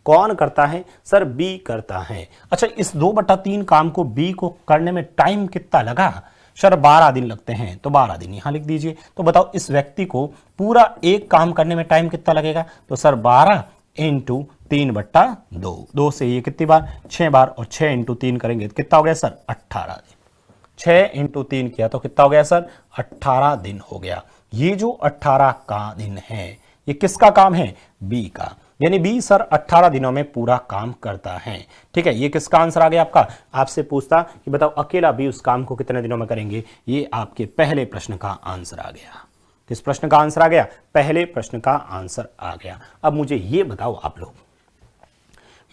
कौन करता है सर? बी करता है। अच्छा, इस 2/3 काम को बी को करने में टाइम कितना लगा सर? 12 दिन लगते हैं, तो 12 दिन यहां लिख दीजिए। तो बताओ इस व्यक्ति को पूरा एक काम करने में टाइम कितना लगेगा? तो सर 12 × 3/2, 2 से ये कितनी बार? 6 बार, और 6 × 3 करेंगे तो कितना हो गया सर? 18 दिन। 6 × 3 किया तो कितना हो गया सर? 18 दिन हो गया। ये जो 18 का दिन है, ये किसका काम है? बी का। यानी बी सर 18 दिनों में पूरा काम करता है, ठीक है। ये किसका आंसर आ गया आपका? आपसे पूछता कि बताओ अकेला बी उस काम को कितने दिनों में करेंगे, ये आपके पहले प्रश्न का आंसर आ गया। किस प्रश्न का आंसर आ गया? पहले प्रश्न का आंसर आ गया। अब मुझे ये बताओ आप लोग,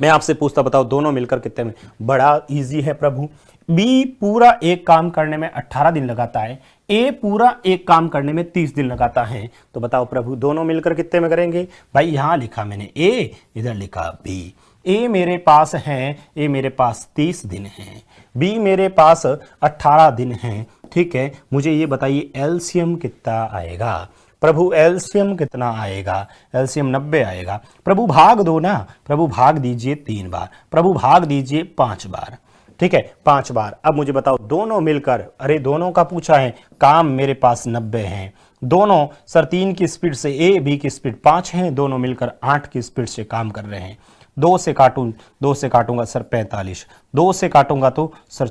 मैं आपसे पूछता, बताओ दोनों मिलकर कितने में? बड़ा इजी है प्रभु। बी पूरा एक काम करने में 18 दिन लगाता है, ए पूरा एक काम करने में 30 दिन लगाता है। तो बताओ प्रभु दोनों मिलकर कितने में करेंगे? भाई यहां लिखा मैंने ए, इधर लिखा बी। ए मेरे पास है, ए मेरे पास 30 दिन है, बी मेरे पास 18 दिन है, ठीक है। मुझे ये बताइए एलसीएम कितना आएगा प्रभु? एलसीएम कितना आएगा? एलसीएम 90 आएगा। प्रभु भाग दो ना, प्रभु भाग दीजिए 3 बार, प्रभु भाग दीजिए 5 बार, ठीक है, 5 बार। अब मुझे बताओ दोनों मिलकर, अरे दोनों का पूछा है, काम मेरे पास 90 है, दोनों सर 3 की स्पीड से, ए बी की स्पीड 5 है, दोनों मिलकर 8 की स्पीड से काम कर रहे हैं। 2 से काटूंगा सर 45, 2 से काटूंगा तो सर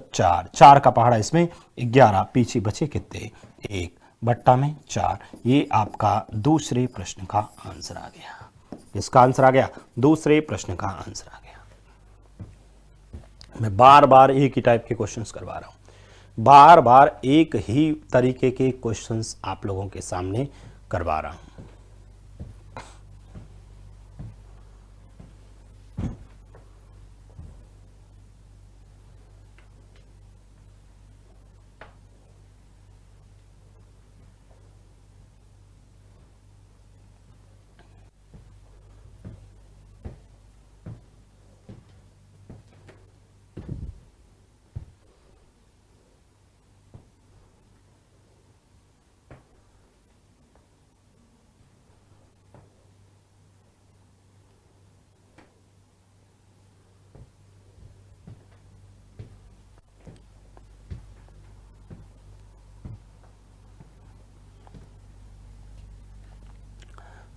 4 का पहाड़ा, इसमें 11, पीछे बचे कितने? 1 बट्टा में 4। ये आपका दूसरे प्रश्न का आंसर आ गया। इसका आंसर आ गया, दूसरे प्रश्न का आंसर आ गया। मैं बार बार एक ही टाइप के क्वेश्चंस करवा रहा हूं, बार बार एक ही तरीके के क्वेश्चंस आप लोगों के सामने करवा रहा हूं।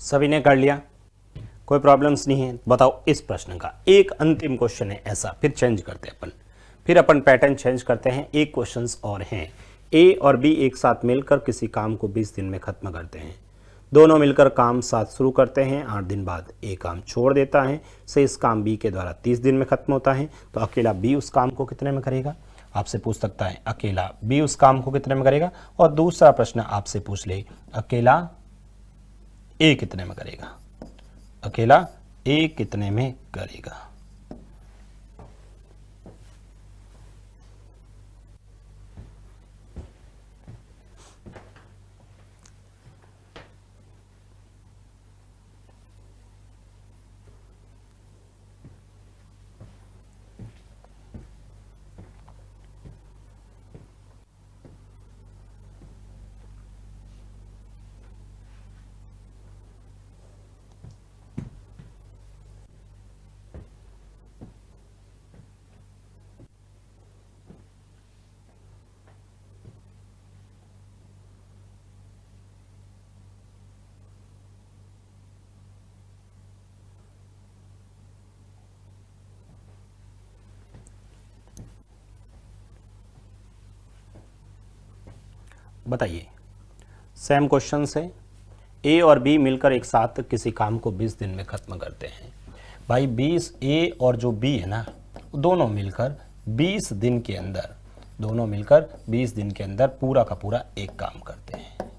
सभी ने कर लिया, कोई प्रॉब्लम्स नहीं है। बताओ इस प्रश्न का एक अंतिम क्वेश्चन है ऐसा, फिर चेंज करते हैं फिर अपन पैटर्न चेंज करते हैं। एक क्वेश्चंस और हैं। ए और बी एक साथ मिलकर किसी काम को 20 दिन में खत्म करते हैं। दोनों मिलकर काम साथ शुरू करते हैं, 8 दिन बाद ए काम छोड़ देता है, शेष काम बी के द्वारा 30 दिन में खत्म होता है। तो अकेला बी उस काम को कितने में करेगा? आपसे पूछ सकता है अकेला बी उस काम को कितने में करेगा। और दूसरा प्रश्न आपसे पूछ ले अकेला ए कितने में करेगा। अकेला ए कितने में करेगा। बताइए, सेम क्वेश्चन है। ए और बी मिलकर एक साथ किसी काम को 20 दिन में खत्म करते हैं। भाई 20 ए और जो बी है ना, दोनों मिलकर 20 दिन के अंदर, दोनों मिलकर 20 दिन के अंदर पूरा का पूरा एक काम करते हैं,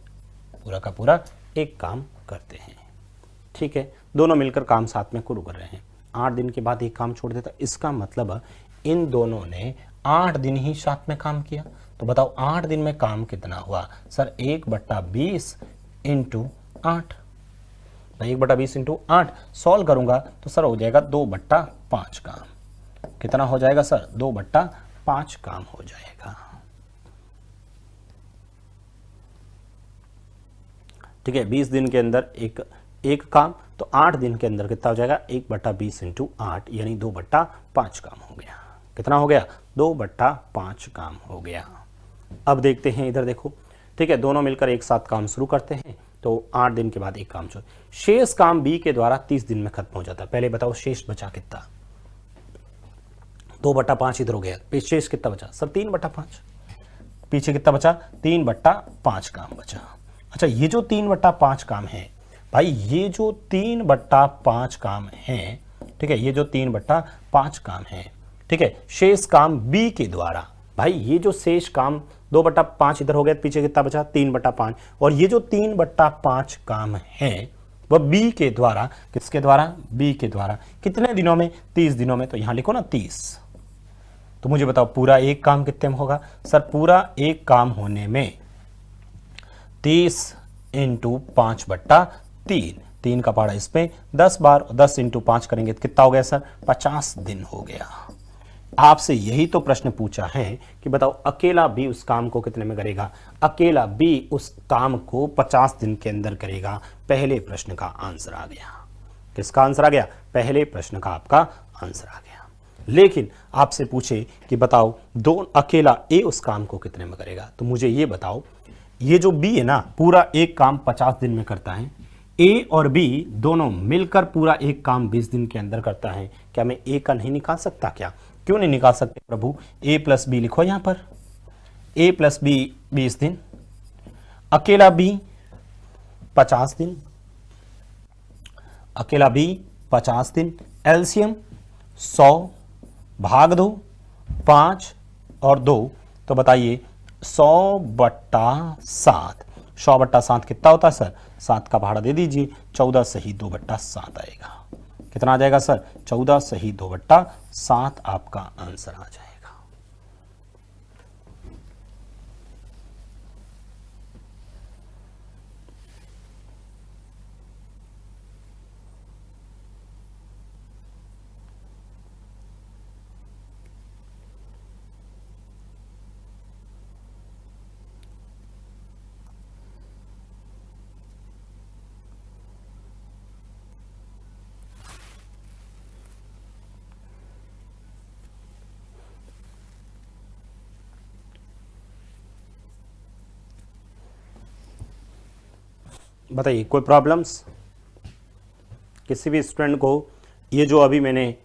पूरा का पूरा एक काम करते हैं। ठीक है, दोनों मिलकर काम साथ में शुरू कर रहे हैं। 8 दिन के बाद एक काम छोड़ देता, इसका मतलब इन दोनों ने 8 दिन ही साथ में काम किया। तो बताओ 8 दिन में काम कितना हुआ सर? 1/20 इंटू 8, 1/20 इंटू 8 सॉल्व करूंगा तो सर हो जाएगा 2/5 काम। कितना हो जाएगा सर? 2/5 काम हो जाएगा। ठीक है, 20 दिन के अंदर एक काम, तो 8 दिन के अंदर कितना हो जाएगा? 1/20 इंटू 8 यानी 2/5 काम हो गया। कितना हो गया? 2/5 काम हो गया। अब देखते हैं, इधर देखो। ठीक है, दोनों मिलकर एक साथ काम शुरू करते हैं, तो 8 दिन के बाद एक काम छोड़। शेष काम बी के द्वारा 30 दिन में खत्म हो जाता है। पहले बताओ शेष बचा कितना? 2/5 इधर हो गया, शेष कितना बचा सर? 3/5। पीछे कितना बचा? 3/5 काम बचा। अच्छा, ये जो 3/5 काम है भाई, ये जो 3/5 काम है, ठीक है, ये जो 3/5 काम है, ठीक है, शेष काम बी के द्वारा, भाई ये जो शेष काम 2/5 इधर हो गया, पीछे कितना बचा? 3/5। और ये जो 3/5 काम है वह बी के द्वारा, किसके द्वारा? बी के द्वारा। कितने दिनों में? 30 दिनों में। तो यहां लिखो ना 30। तो मुझे बताओ पूरा एक काम कितने में होगा सर? पूरा एक काम होने में 30 इंटू 5/3, 3 का पहाड़ा इस पे 10 बार, 10 इंटू 5 करेंगे तो कितना हो गया सर? 50 दिन हो गया। आपसे यही तो प्रश्न पूछा है कि बताओ अकेला बी उस काम को कितने में करेगा? अकेला बी उस काम को 50 दिन के अंदर करेगा। पहले प्रश्न का आंसर आ गया। किसका आंसर आ गया? पहले प्रश्न का आपका आंसर आ गया। लेकिन आपसे पूछे कि बताओ अकेला ए उस काम को कितने में करेगा, तो मुझे ये बताओ, ये जो बी है ना, पूरा एक काम 50 दिन में करता है, ए और बी दोनों मिलकर पूरा एक काम 20 दिन के अंदर करता है। क्या मैं ए का नहीं निकाल सकता? क्या क्यों नहीं निकाल सकते प्रभु? a प्लस बी लिखो यहां पर, a प्लस बी 20 दिन, अकेला बी 50 दिन, अकेला बी 50 दिन, एलसीएम 100 भाग 2, 5 और 2, तो बताइए 100/7, 100/7 कितना होता है सर? 7 का भाड़ा दे दीजिए, 14 सही 2/7 आएगा। कितना आ जाएगा सर? 14 सही 2/7 आपका आंसर आ जाएगा। बताइए कोई प्रॉब्लम्स किसी भी स्टूडेंट को? ये जो अभी मैंने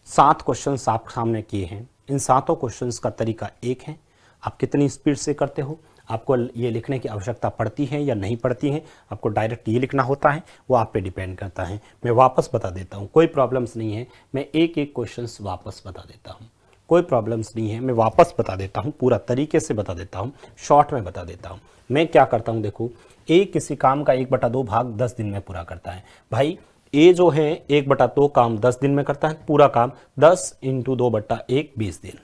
7 क्वेश्चंस आप सामने किए हैं, इन 7 क्वेश्चंस का तरीका एक है। आप कितनी स्पीड से करते हो, आपको ये लिखने की आवश्यकता पड़ती है या नहीं पड़ती है, आपको डायरेक्ट ये लिखना होता है, वो आप पे डिपेंड करता है। मैं वापस बता देता हूँ, कोई प्रॉब्लम्स नहीं है, मैं एक एक क्वेश्चंस वापस बता देता हूँ, कोई प्रॉब्लम्स नहीं है, मैं वापस बता देता हूँ, पूरा तरीके से बता देता हूँ, शॉर्ट में बता देता हूँ। मैं क्या करता हूँ, देखो, ए किसी काम का 1/2 भाग 10 दिन में पूरा करता है। भाई ए जो है 1/2 काम 10 दिन में करता है, पूरा काम 10 × 2/1 20 दिन।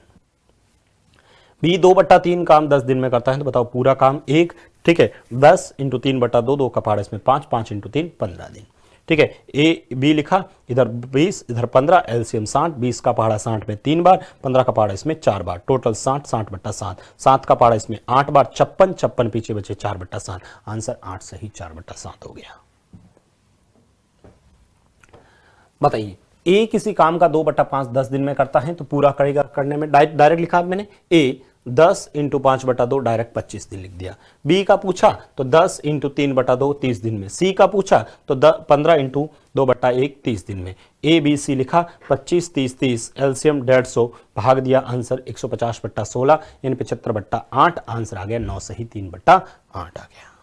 बी 2/3 काम 10 दिन में करता है, तो बताओ पूरा काम 1, ठीक है, 10 × 3/2, 2 का पहाड़ा इसमें 5, 5 × 3 15 दिन, ठीक है। ए बी लिखा, इधर 20 इधर 15, एलसीएम 60, 20 का पहाड़ा 60 में 3 बार, 15 का पहाड़ा इसमें 4 बार, टोटल 60, 60/7, 7 का पहाड़ा इसमें 8 बार, 56, 56 पीछे बचे 4/7, आंसर 8 सही 4/7 हो गया। बताइए ए किसी काम का 2/5 10 दिन में करता है, तो पूरा करेगा करने में डायरेक्ट लिखा मैंने, ए 10 × 5/2 डायरेक्ट 25 दिन लिख दिया। बी का पूछा तो 10 × 3/2 30 दिन में। सी का पूछा तो 15 × 2/1 30 दिन में। ए बी सी लिखा, 25 30 30 एलसीएम 150 भाग दिया, आंसर 150/16 यानी 75/8, आंसर आ गया 9 सही 3/8 आ गया।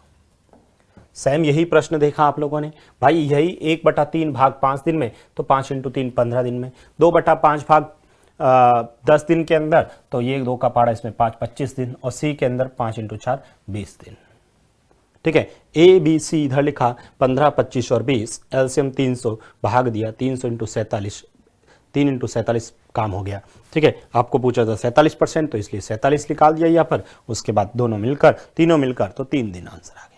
सेम यही प्रश्न देखा आप लोगों ने भाई, यही 1/3 भाग 5 दिन में, तो 5 × 3 15 दिन में, 2/5 भाग 10 दिन के अंदर, तो ये 2 का पहाड़ा इसमें 5 25 दिन, और सी के अंदर 5 × 4 20 दिन, ठीक है। ए बी सी इधर लिखा 15 25 और 20, एलसीएम 300 भाग दिया, 300 × 47, 3 × 47 काम हो गया, ठीक है। आपको पूछा था 47%, तो इसलिए 47 निकाल दिया यहाँ पर, उसके बाद दोनों मिलकर तीनों मिलकर तो 3 दिन आंसर आ गया।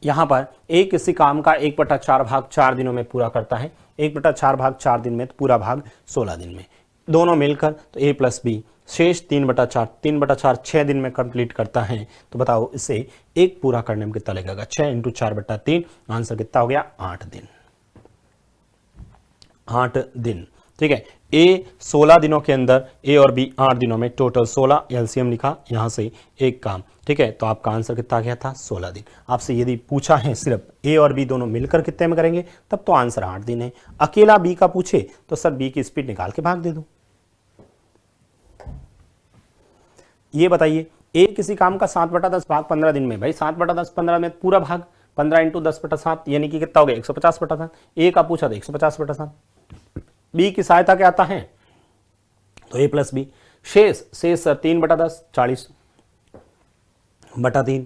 यहां पर ए किसी काम का 1/4 भाग 4 दिनों में पूरा करता है, 1/4 भाग 4 दिन में, तो पूरा भाग 16 दिन में, दोनों मिलकर तो ए प्लस बी, शेष 3/4, 3/4 6 दिन में कंप्लीट करता है, तो बताओ इसे एक पूरा करने में कितना लगेगा, 6 × 4/3, आंसर कितना हो गया 8 दिन, 8 दिन, ठीक है। ए 16 दिनों के अंदर, ए और बी 8 दिनों में, टोटल 16, एलसीएम लिखा यहां से एक काम, ठीक है। तो आपका आंसर कितना आ गया था 16 दिन। आपसे यदि पूछा है सिर्फ ए और बी दोनों मिलकर कितने में करेंगे, तब तो आंसर 8 दिन है। अकेला बी का पूछे तो सर बी की स्पीड निकाल के भाग दे दो। ये बताइए ए किसी काम का 7/10 भाग 15 दिन में, भाई 7/10 15 में पूरा भाग 15 × 10/7 यानी कि कितना हो गया 150/7। ए का पूछा तो 150/7। बी की सहायता क्या आता है, तो ए प्लस बी, शेष 3/10 40/3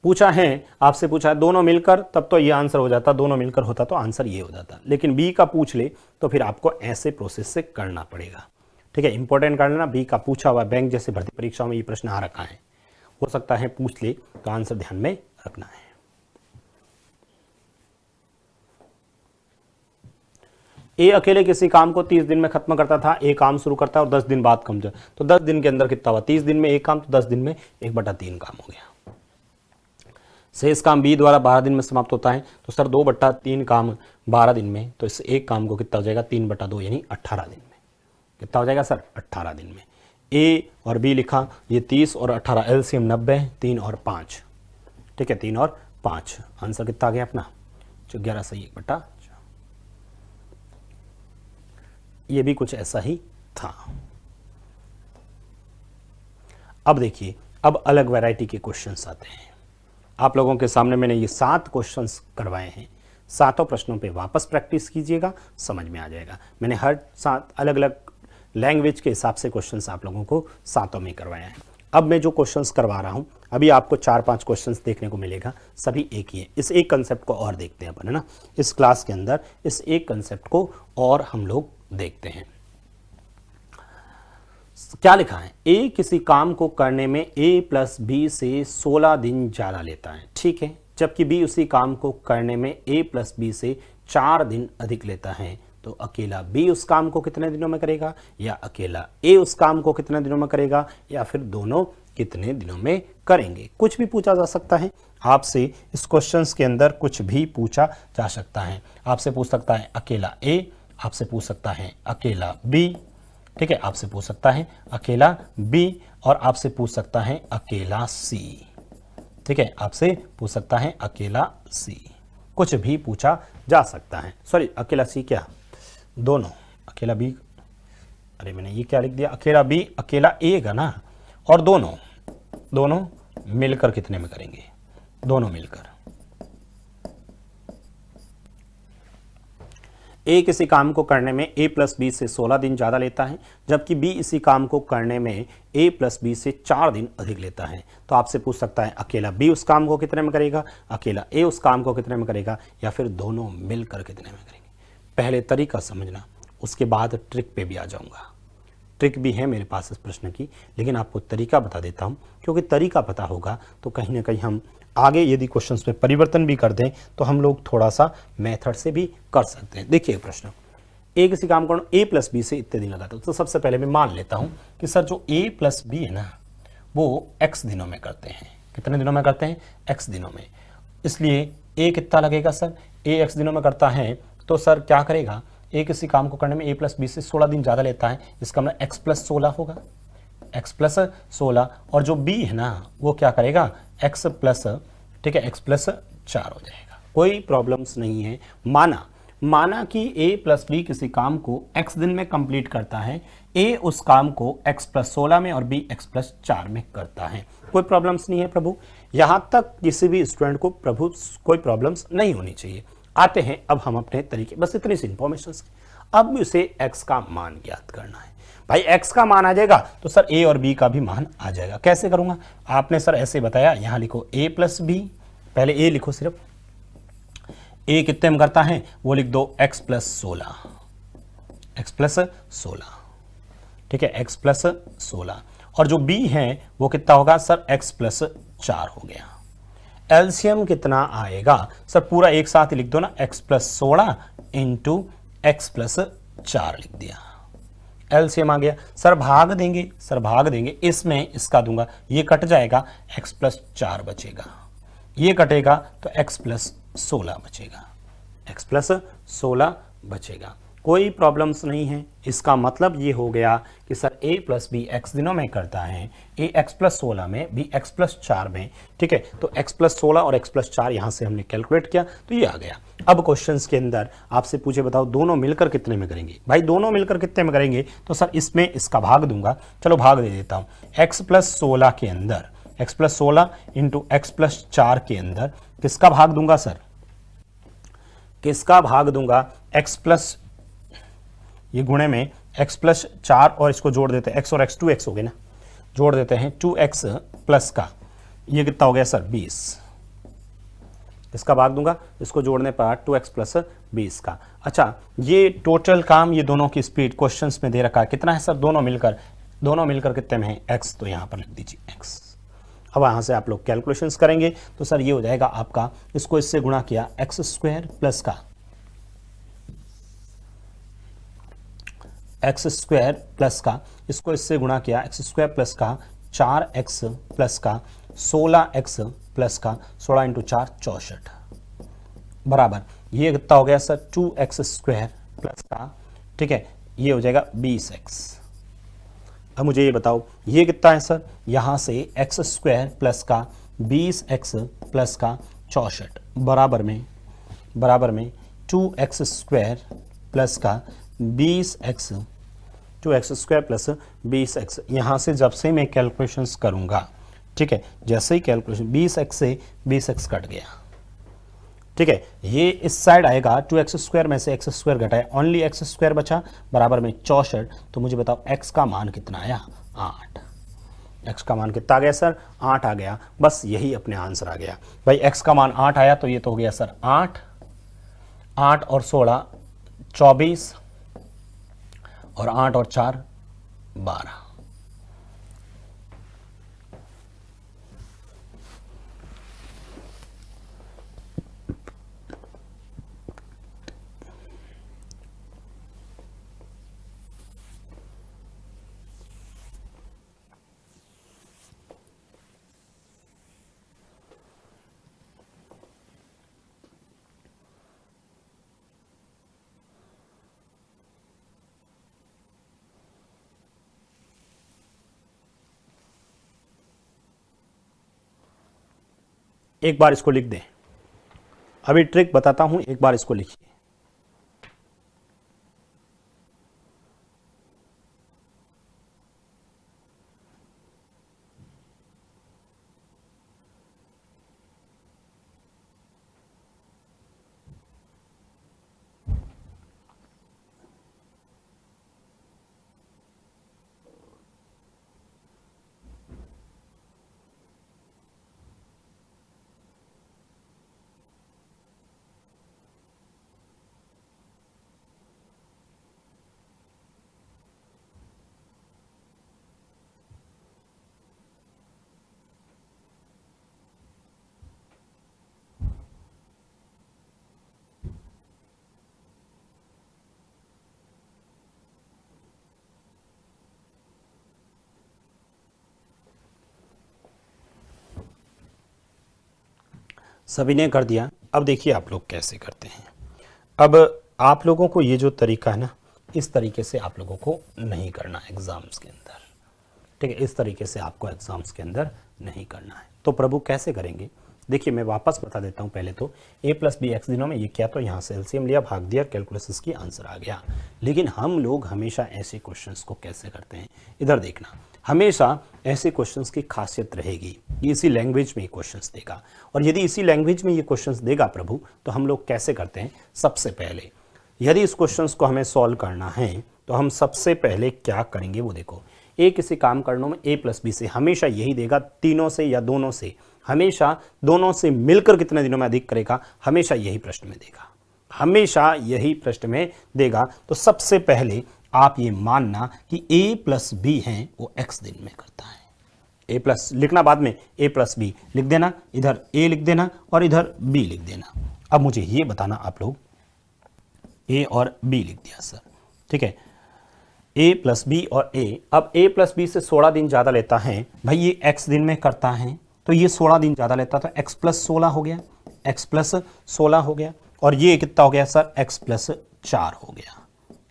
पूछा है, आपसे पूछा है दोनों मिलकर, तब तो ये आंसर हो जाता, दोनों मिलकर होता तो आंसर ये हो जाता, लेकिन बी का पूछ ले तो फिर आपको ऐसे प्रोसेस से करना पड़ेगा, ठीक है। इंपॉर्टेंट कर लेना, बी का पूछा हुआ, बैंक जैसे भर्ती परीक्षाओं में ये प्रश्न आ रखा है, हो सकता है पूछ ले, तो आंसर ध्यान में रखना है। ए अकेले किसी काम को 30 दिन में खत्म करता था, ए काम शुरू करता है और 10 दिन बाद कम जाए, तो 10 दिन के अंदर कितना हुआ, 30 दिन में एक काम, तो 10 दिन में 1/3 काम हो गया। शेष काम बी द्वारा 12 दिन में समाप्त होता है, तो सर 2/3 काम 12 दिन में, तो इस एक काम को कितना हो जाएगा 3/2 यानी 18 दिन में, कितना हो जाएगा सर 18 दिन में। ए और बी लिखा, ये 30 और 18 एलसीएम 90, 3 और 5, ठीक है, 3 और 5, आंसर कितना आ गया अपना 11 सही 1/4। ये भी कुछ ऐसा ही था। अब देखिए, अब अलग वैरायटी के क्वेश्चंस आते हैं। आप लोगों के सामने मैंने ये 7 क्वेश्चंस करवाए हैं, 7 प्रश्नों पे वापस प्रैक्टिस कीजिएगा, समझ में आ जाएगा। मैंने हर 7 अलग अलग लैंग्वेज के हिसाब से क्वेश्चंस आप लोगों को 7 में करवाया है। अब मैं जो क्वेश्चंस करवा रहा हूं, अभी आपको 4-5 क्वेश्चंस देखने को मिलेगा, सभी एक ही है। इस एक कंसेप्ट को और देखते हैं अपन, है ना, इस क्लास के अंदर इस एक कंसेप्ट को और हम लोग देखते हैं। क्या लिखा है, ए किसी काम को करने में ए प्लस बी से 16 दिन ज्यादा लेता है, ठीक है, जबकि बी उसी काम को करने में ए प्लस बी से 4 दिन अधिक लेता है, तो अकेला बी उस काम को कितने दिनों में करेगा, या अकेला ए उस काम को कितने दिनों में करेगा, या फिर दोनों कितने दिनों में करेंगे। कुछ भी पूछा जा सकता है आपसे, इस क्वेश्चंस के अंदर कुछ भी पूछा जा सकता है। आपसे पूछ सकता है अकेला ए, आपसे पूछ सकता है अकेला बी, ठीक है, आपसे पूछ सकता है अकेला बी, और आपसे पूछ सकता है अकेला सी, ठीक है, आपसे पूछ सकता है अकेला सी, कुछ भी पूछा जा सकता है। सॉरी, अकेला सी क्या, दोनों, अकेला बी, अरे मैंने ये क्या लिख दिया, अकेला बी अकेला ए का ना, और दोनों दोनों मिलकर कितने में करेंगे, दोनों मिलकर। ए किसी काम को करने में a प्लस बी से 16 दिन ज़्यादा लेता है, जबकि बी इसी काम को करने में a प्लस बी से 4 दिन अधिक लेता है। तो आपसे पूछ सकता है अकेला b उस काम को कितने में करेगा, अकेला a उस काम को कितने में करेगा, या फिर दोनों मिलकर कितने में करेंगे। पहले तरीका समझना, उसके बाद ट्रिक पे भी आ जाऊंगा। ट्रिक भी है मेरे पास इस प्रश्न की, लेकिन आपको तरीका बता देता हूं, क्योंकि तरीका पता होगा तो कहीं ना कहीं हम आगे यदि क्वेश्चंस में परिवर्तन भी कर दें तो हम लोग थोड़ा सा मेथड से भी कर सकते हैं। देखिए प्रश्न, ए किसी काम को ए प्लस बी से इतने दिन लगाता हूँ। तो सबसे पहले मैं मान लेता हूँ कि सर जो ए प्लस बी है ना वो एक्स दिनों में करते हैं। कितने दिनों में करते हैं, एक्स दिनों में। इसलिए ए कितना लगेगा सर, ए एक्स दिनों में करता है तो सर क्या करेगा, ए किसी काम को करने में ए प्लस बी से 16 दिन ज़्यादा लेता है, इसका मतलब एक्स प्लस 16 होगा, एक्स प्लस 16। और जो बी है ना वो क्या करेगा, एक्स प्लस, ठीक है, एक्स प्लस 4 हो जाएगा। कोई प्रॉब्लम्स नहीं है। माना कि a प्लस बी किसी काम को x दिन में कंप्लीट करता है, a उस काम को x प्लस 16 में और b x प्लस 4 में करता है। कोई प्रॉब्लम्स नहीं है प्रभु, यहां तक किसी भी स्टूडेंट को प्रभु कोई प्रॉब्लम्स नहीं होनी चाहिए। आते हैं अब हम अपने तरीके, बस इतनी सी इंफॉर्मेशन। अब उसे x का मान ज्ञात करना है। भाई x का मान आ जाएगा तो सर a और b का भी मान आ जाएगा। कैसे करूंगा, आपने सर ऐसे बताया, यहां लिखो a प्लस बी, पहले a लिखो, सिर्फ a कितने में करता है वो लिख दो, x प्लस 16, x प्लस 16, ठीक है, x प्लस 16। और जो b है वो कितना होगा सर, x प्लस 4 हो गया। एलसीएम कितना आएगा सर, पूरा एक साथ ही लिख दो ना, x plus 16 into x plus 4 लिख दिया। एलसीएम आ गया। सर भाग देंगे, सर भाग देंगे, इसमें इसका दूंगा, ये कट जाएगा, x प्लस 4 बचेगा, ये कटेगा तो x प्लस 16 बचेगा, x प्लस 16 बचेगा। कोई प्रॉब्लम्स नहीं है। इसका मतलब ये हो गया कि sir a plus b x दिनों में करता है, a एक्स प्लस 16 में, b एक्स प्लस 4 में, ठीक है। तो x प्लस 16 और x प्लस 4 यहाँ से हमने कैलकुलेट किया तो ये आ गया। अब क्वेश्चंस के अंदर आपसे पूछे बताओ दोनों मिलकर कितने में करेंगे। भाई दोनों मिलकर कितने में करेंगे, तो सर इसमें इसका भाग दूंगा, चलो भाग दे देता हूँ। x प्लस 16 के अंदर, x plus 16 into x plus 4 के अंदर किसका भाग दूंगा सर, किसका भाग दूंगा, x प्लस, ये गुणे में x प्लस 4 और इसको जोड़ देते हैं, x और x 2x हो गए ना, जोड़ देते हैं 2x प्लस का, ये कितना हो गया सर 20। इसका भाग दूंगा, इसको जोड़ने पर 2x प्लस 20 का। अच्छा ये टोटल काम, ये दोनों की स्पीड क्वेश्चंस में दे रखा है, कितना है सर, दोनों मिलकर कितने में है, x, तो यहाँ पर लिख दीजिए x। अब यहाँ से आप लोग कैलकुलेशंस करेंगे तो सर ये हो जाएगा आपका, इसको इससे गुणा किया एक्स स्क्वायर प्लस का, एक्स स्क्वायर प्लस का, इसको इससे गुणा किया एक्स स्क्वायर प्लस का 4x प्लस का 16x प्लस का 16 इंटू 4 64 बराबर, ये कितना हो गया सर 2x स्क्वायर प्लस का, ठीक है, ये हो जाएगा 20x। अब मुझे ये बताओ ये कितना है सर, यहाँ से एक्स स्क्वायर प्लस का 20x प्लस का 64 बराबर में 2x स्क्वायर प्लस का 20x, 2x square plus 20x। यहाँ से जब से मैं कैलकुलेशंस करूँगा, ठीक है, जैसे ही कैलकुलेशन 20x से 20x कट गया, ठीक है, ये इस साइड आएगा, 2x स्क्वायर में से x स्क्वायर घटाए, ओनली x स्क्वायर बचा बराबर में 64। तो मुझे बताओ x का मान कितना आया, 8। x का मान कितना आ गया सर, 8 आ गया। बस यही अपने आंसर आ गया। भाई x का मान 8 आया तो ये तो हो गया सर 8 और 16 24 और 8 और 4 12। एक बार इसको लिख दें, अभी ट्रिक बताता हूं, एक बार इसको लिखिए। सभी ने कर दिया। अब देखिए आप लोग कैसे करते हैं। अब आप लोगों को ये जो तरीका है ना, इस तरीके से आप लोगों को नहीं करना एग्जाम्स के अंदर, ठीक है। इस तरीके से आपको एग्जाम्स के अंदर नहीं करना है। तो प्रभु कैसे करेंगे, देखिए मैं वापस बता देता हूँ। पहले तो a प्लस बी एक्स दिनों में ये क्या, तो यहाँ से एलसीएम लिया, भाग दिया, कैलकुलस की आंसर आ गया। लेकिन हम लोग हमेशा ऐसे क्वेश्चंस को कैसे करते हैं, इधर देखना, हमेशा ऐसे क्वेश्चंस की खासियत रहेगी कि इसी लैंग्वेज में ये क्वेश्चंस देगा। और यदि इसी लैंग्वेज में ये क्वेश्चंस देगा प्रभु, तो हम लोग कैसे करते हैं, सबसे पहले यदि इस क्वेश्चंस को हमें सॉल्व करना है तो हम सबसे पहले क्या करेंगे वो देखो। ए किसी काम करने में a प्लस बी से हमेशा यही देगा, तीनों से या दोनों से, हमेशा दोनों से मिलकर कितने दिनों में अधिक करेगा, हमेशा यही प्रश्न में देगा, हमेशा यही प्रश्न में देगा। तो सबसे पहले आप ये मानना कि a प्लस बी है वो x दिन में करता है। a प्लस लिखना बाद में, a प्लस बी लिख देना, इधर a लिख देना और इधर b लिख देना। अब मुझे ये बताना आप लोग, a और b लिख दिया सर, ठीक है, a प्लस बी और a। अब a प्लस बी से 16 दिन ज़्यादा लेता है भाई, ये x दिन में करता है तो ये 16 दिन ज़्यादा लेता, तो x प्लस 16 हो गया, x प्लस 16 हो गया। और ये कितना हो गया सर, x प्लस 4 हो गया,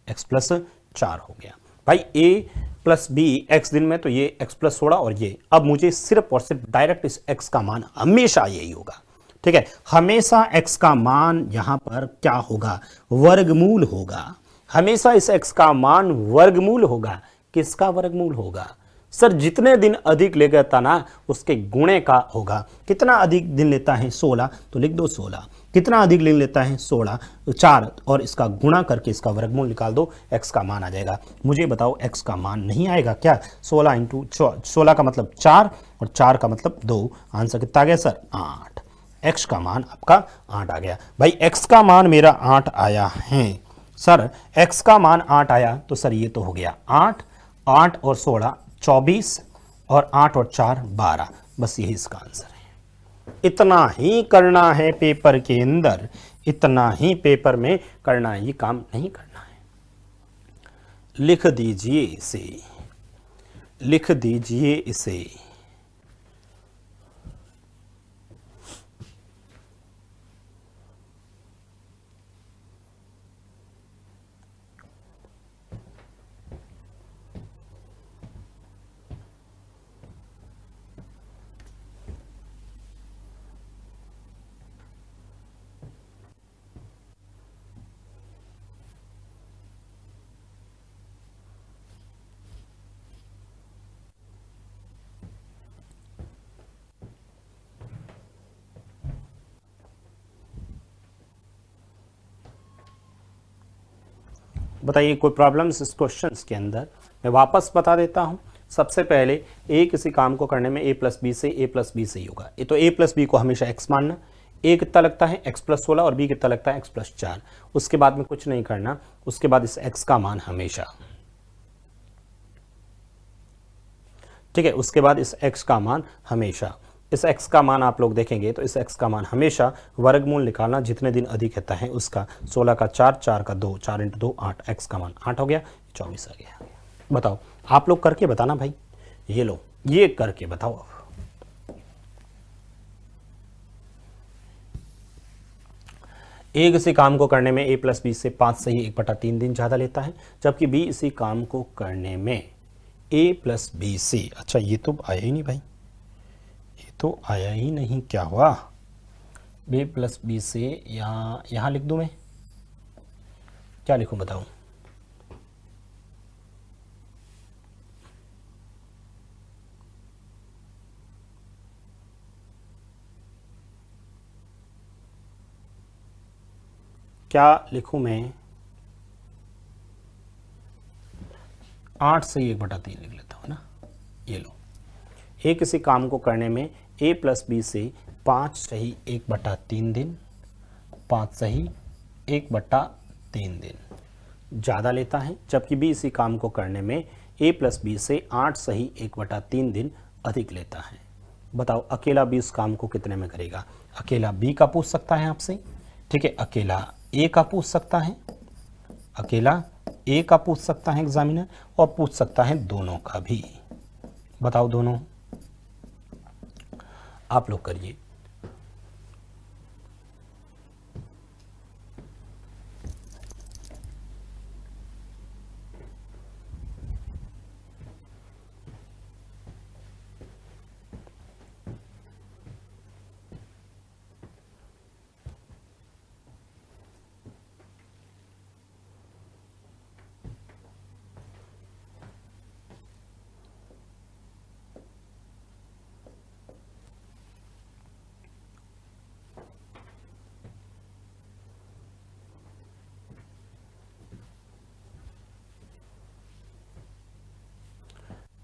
x प्लस 4 हो गया भाई। a प्लस बी x दिन में, तो ये x प्लस 16 और ये। अब मुझे सिर्फ और सिर्फ डायरेक्ट इस x का मान हमेशा यही होगा, ठीक है, हमेशा x का मान यहां पर क्या होगा, वर्गमूल होगा। हमेशा इस x का मान वर्गमूल होगा। किसका वर्गमूल होगा सर, जितने दिन अधिक लेता ना उसके गुणे का होगा। कितना अधिक दिन लेता है 16, तो लिख दो 16। कितना अधिक दिन लेता है 16, 4, और इसका गुणा करके इसका वर्गमूल निकाल दो, x का मान आ जाएगा। मुझे बताओ x का मान नहीं आएगा क्या, 16 इंटू 16 का मतलब 4 और 4 का मतलब 2, आंसर कितना आ गया सर, 8। x का मान आपका 8 आ गया भाई। x का मान मेरा 8 आया है सर, x का मान 8 आया तो सर ये तो हो गया 8, 8 और 16 24 और 8 और 4 12, बस यही इसका आंसर है। इतना ही करना है पेपर के अंदर, इतना ही पेपर में करना है, ये काम नहीं करना है। लिख दीजिए इसे, लिख दीजिए इसे। बताइए कोई प्रॉब्लम्स इस क्वेश्चंस के अंदर। मैं वापस बता देता हूं, सबसे पहले a किसी काम को करने में a प्लस बी से ही होगा। ये तो a प्लस बी को हमेशा x मानना, a कितना लगता है x प्लस 16 और b कितना लगता है x प्लस 4। उसके बाद में कुछ नहीं करना, उसके बाद इस x का मान हमेशा, ठीक है, उसके बाद इस x का मान हमेशा, इस x का मान आप लोग देखेंगे तो इस x का मान हमेशा वर्गमूल निकालना, जितने दिन अधिक रहता है उसका। 16 का 4, 4 का 2, 4 इंटू 2 8, x का मान 8 हो गया, 24 आ गया। बताओ आप लोग करके बताना भाई, ये लो ये करके बताओ। अब a किसी काम को करने में a प्लस बी से 5 से ही 1/3 दिन ज़्यादा लेता है, जबकि b इसी काम को करने में a प्लस बी से, अच्छा ये तो आया ही नहीं भाई, ये तो आया ही नहीं, क्या हुआ, b प्लस बी से यहाँ लिख दूँ मैं, क्या लिखूँ बताऊँ, क्या लिखूँ मैं, 8 से ही 1/3 लिख लेता हूँ ना। ये लो, a किसी काम को करने में a प्लस बी से 5 सही 1/3 दिन, 5 सही 1/3 दिन ज़्यादा लेता है, जबकि b इसी काम को करने में a प्लस बी से 8 सही 1/3 दिन अधिक लेता है। बताओ अकेला b इस काम को कितने में करेगा। अकेला b का पूछ सकता है आपसे, ठीक है, अकेला a का पूछ सकता है, अकेला a का पूछ सकता है एग्जामिनर, और पूछ सकता है दोनों का भी। बताओ दोनों, आप लोग करिए।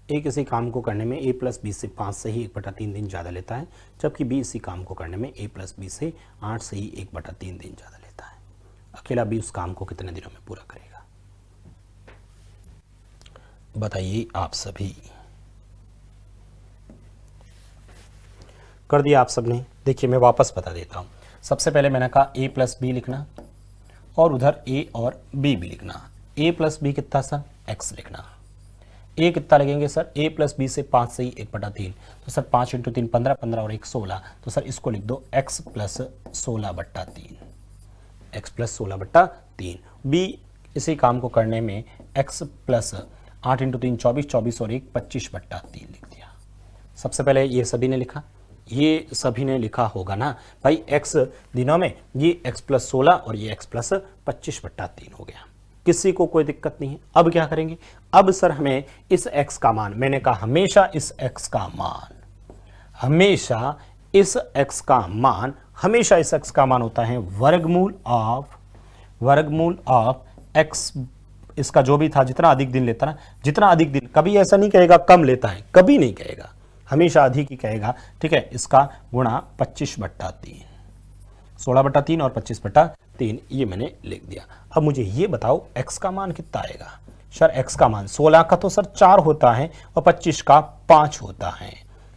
ए किसी काम को करने में a प्लस बी से 5 से ही 1/3 दिन ज़्यादा लेता है, जबकि बी इसी काम को करने में a प्लस बी से 8 से ही 1/3 दिन ज़्यादा लेता है। अकेला बी उस काम को कितने दिनों में पूरा करेगा? बताइए आप सभी। कर दिया आप सबने? देखिए मैं वापस बता देता हूँ। सबसे पहले मैंने कहा a प्लस बी लिखना और उधर a और b भी लिखना। a प्लस बी कितना सर? x लिखना। a कितना लगेंगे सर? a प्लस बी से 5 से ही 1/3, तो सर 5 × 3 15, 15 और 1 16, तो सर इसको लिख दो x plus 16/3, x plus 16/3। b इसी काम को करने में x प्लस 8 × 3 24, 24 और 1 25/3 लिख दिया। सबसे पहले ये सभी ने लिखा, ये सभी ने लिखा होगा ना भाई, x दिनों में ये x प्लस 16 और ये x प्लस 25/3 हो गया। किसी को कोई दिक्कत नहीं है। अब क्या करेंगे? अब सर हमें इस x का मान, मैंने कहा हमेशा इस x का मान, हमेशा इस x का मान, हमेशा इस x का मान होता है वर्गमूल ऑफ x। इसका जो भी था, जितना अधिक दिन लेता ना, जितना अधिक दिन, कभी ऐसा नहीं कहेगा कम लेता है, कभी नहीं कहेगा, हमेशा अधिक ही कहेगा। ठीक है, इसका गुणा 25/3, 16/3 और 25/3, ये मैंने लिख दिया। अब मुझे ये बताओ x का मान कितना आएगा? सर x का मान 16 का तो सर 4 होता है और 25 का 5 होता है।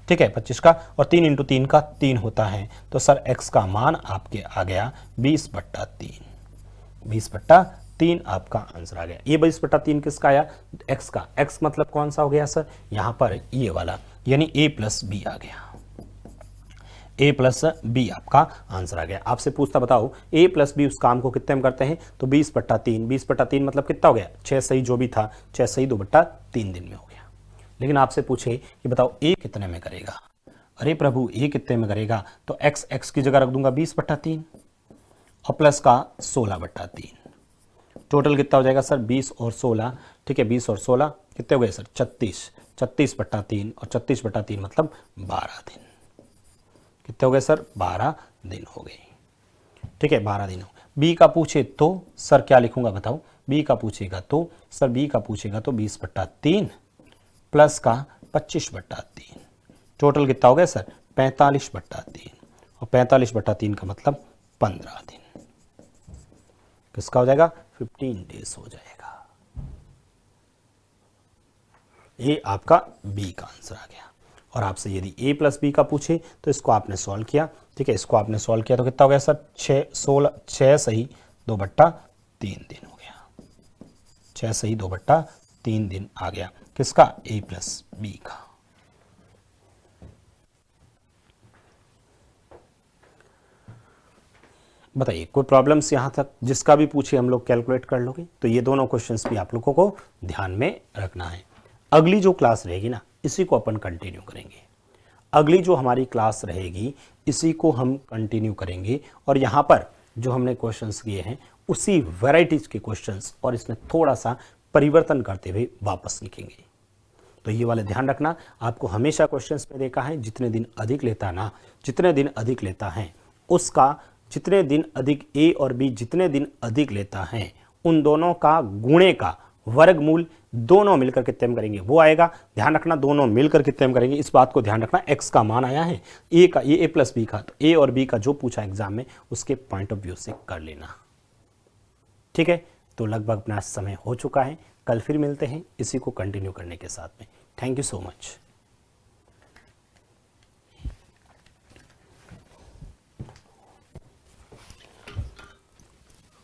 ठीक है, 25 का, और 3 × 3 का 3 होता है, तो सर x का मान आपके आ गया 20/3। 20/3 आपका आंसर आ गया। ये 20/3 किसका आया? x का। x मतलब कौन सा हो गया सर? यहाँ पर ये वाला, यानी a प्लस बी आ गया। a प्लस बी आपका आंसर आ गया। आपसे पूछता बताओ a प्लस बी उस काम को कितने में करते हैं? तो 20/3। 20/3 मतलब कितना हो गया? 6 सही जो भी था, 6 सही 2/3 दिन में हो गया। लेकिन आपसे पूछे कि बताओ a कितने में करेगा? अरे प्रभु a कितने में करेगा? तो x की जगह रख दूंगा 20/3 और प्लस का 16/3। टोटल कितना हो जाएगा सर? 20 और 16। ठीक है, 20 और 16 कितने हो गए सर? 36। 36/3 और 36/3 मतलब 12 दिन। कितने हो गए सर? 12 दिन हो गए। ठीक है, 12 दिन हो गए। बी का पूछे तो सर क्या लिखूंगा बताओ? बी का पूछेगा तो सर, बी का पूछेगा तो 20/3 प्लस का 25/3। टोटल कितना हो गया सर? 45/3, और 45/3 का मतलब 15 दिन। किसका हो जाएगा? 15 डेज हो जाएगा। ये आपका बी का आंसर आ गया। और आपसे यदि a प्लस बी का पूछे तो इसको आपने सॉल्व किया। ठीक है, इसको आपने सॉल्व किया तो कितना हो गया सर? 6 सही 2/3 दिन हो गया। 6 सही 2/3 दिन आ गया। किसका? a प्लस बी का। बताइए कोई प्रॉब्लम्स यहाँ तक? जिसका भी पूछे हम लोग कैलकुलेट कर लोगे। तो ये दोनों क्वेश्चंस भी आप लोगों को ध्यान में रखना है। अगली जो क्लास रहेगी ना, इसी को अपन कंटिन्यू करेंगे। अगली जो हमारी क्लास रहेगी इसी को हम कंटिन्यू करेंगे, और यहाँ पर जो हमने क्वेश्चंस किए हैं उसी वैराइटीज के क्वेश्चंस और इसमें थोड़ा सा परिवर्तन करते हुए वापस लिखेंगे। तो ये वाला ध्यान रखना, आपको हमेशा क्वेश्चंस में देखा है जितने दिन अधिक लेता ना, जितने दिन अधिक लेता है उसका, जितने दिन अधिक a और b जितने दिन अधिक लेता है उन दोनों का गुणे का वर्गमूल दोनों मिलकर कितने में करेंगे वो आएगा। ध्यान रखना, दोनों मिलकर कितने में करेंगे इस बात को ध्यान रखना। x का मान आया है a का, ये a प्लस बी का, तो a और b का जो पूछा एग्जाम में उसके पॉइंट ऑफ व्यू से कर लेना। ठीक है, तो लगभग अपना समय हो चुका है। कल फिर मिलते हैं इसी को कंटिन्यू करने के साथ में। Thank you so much.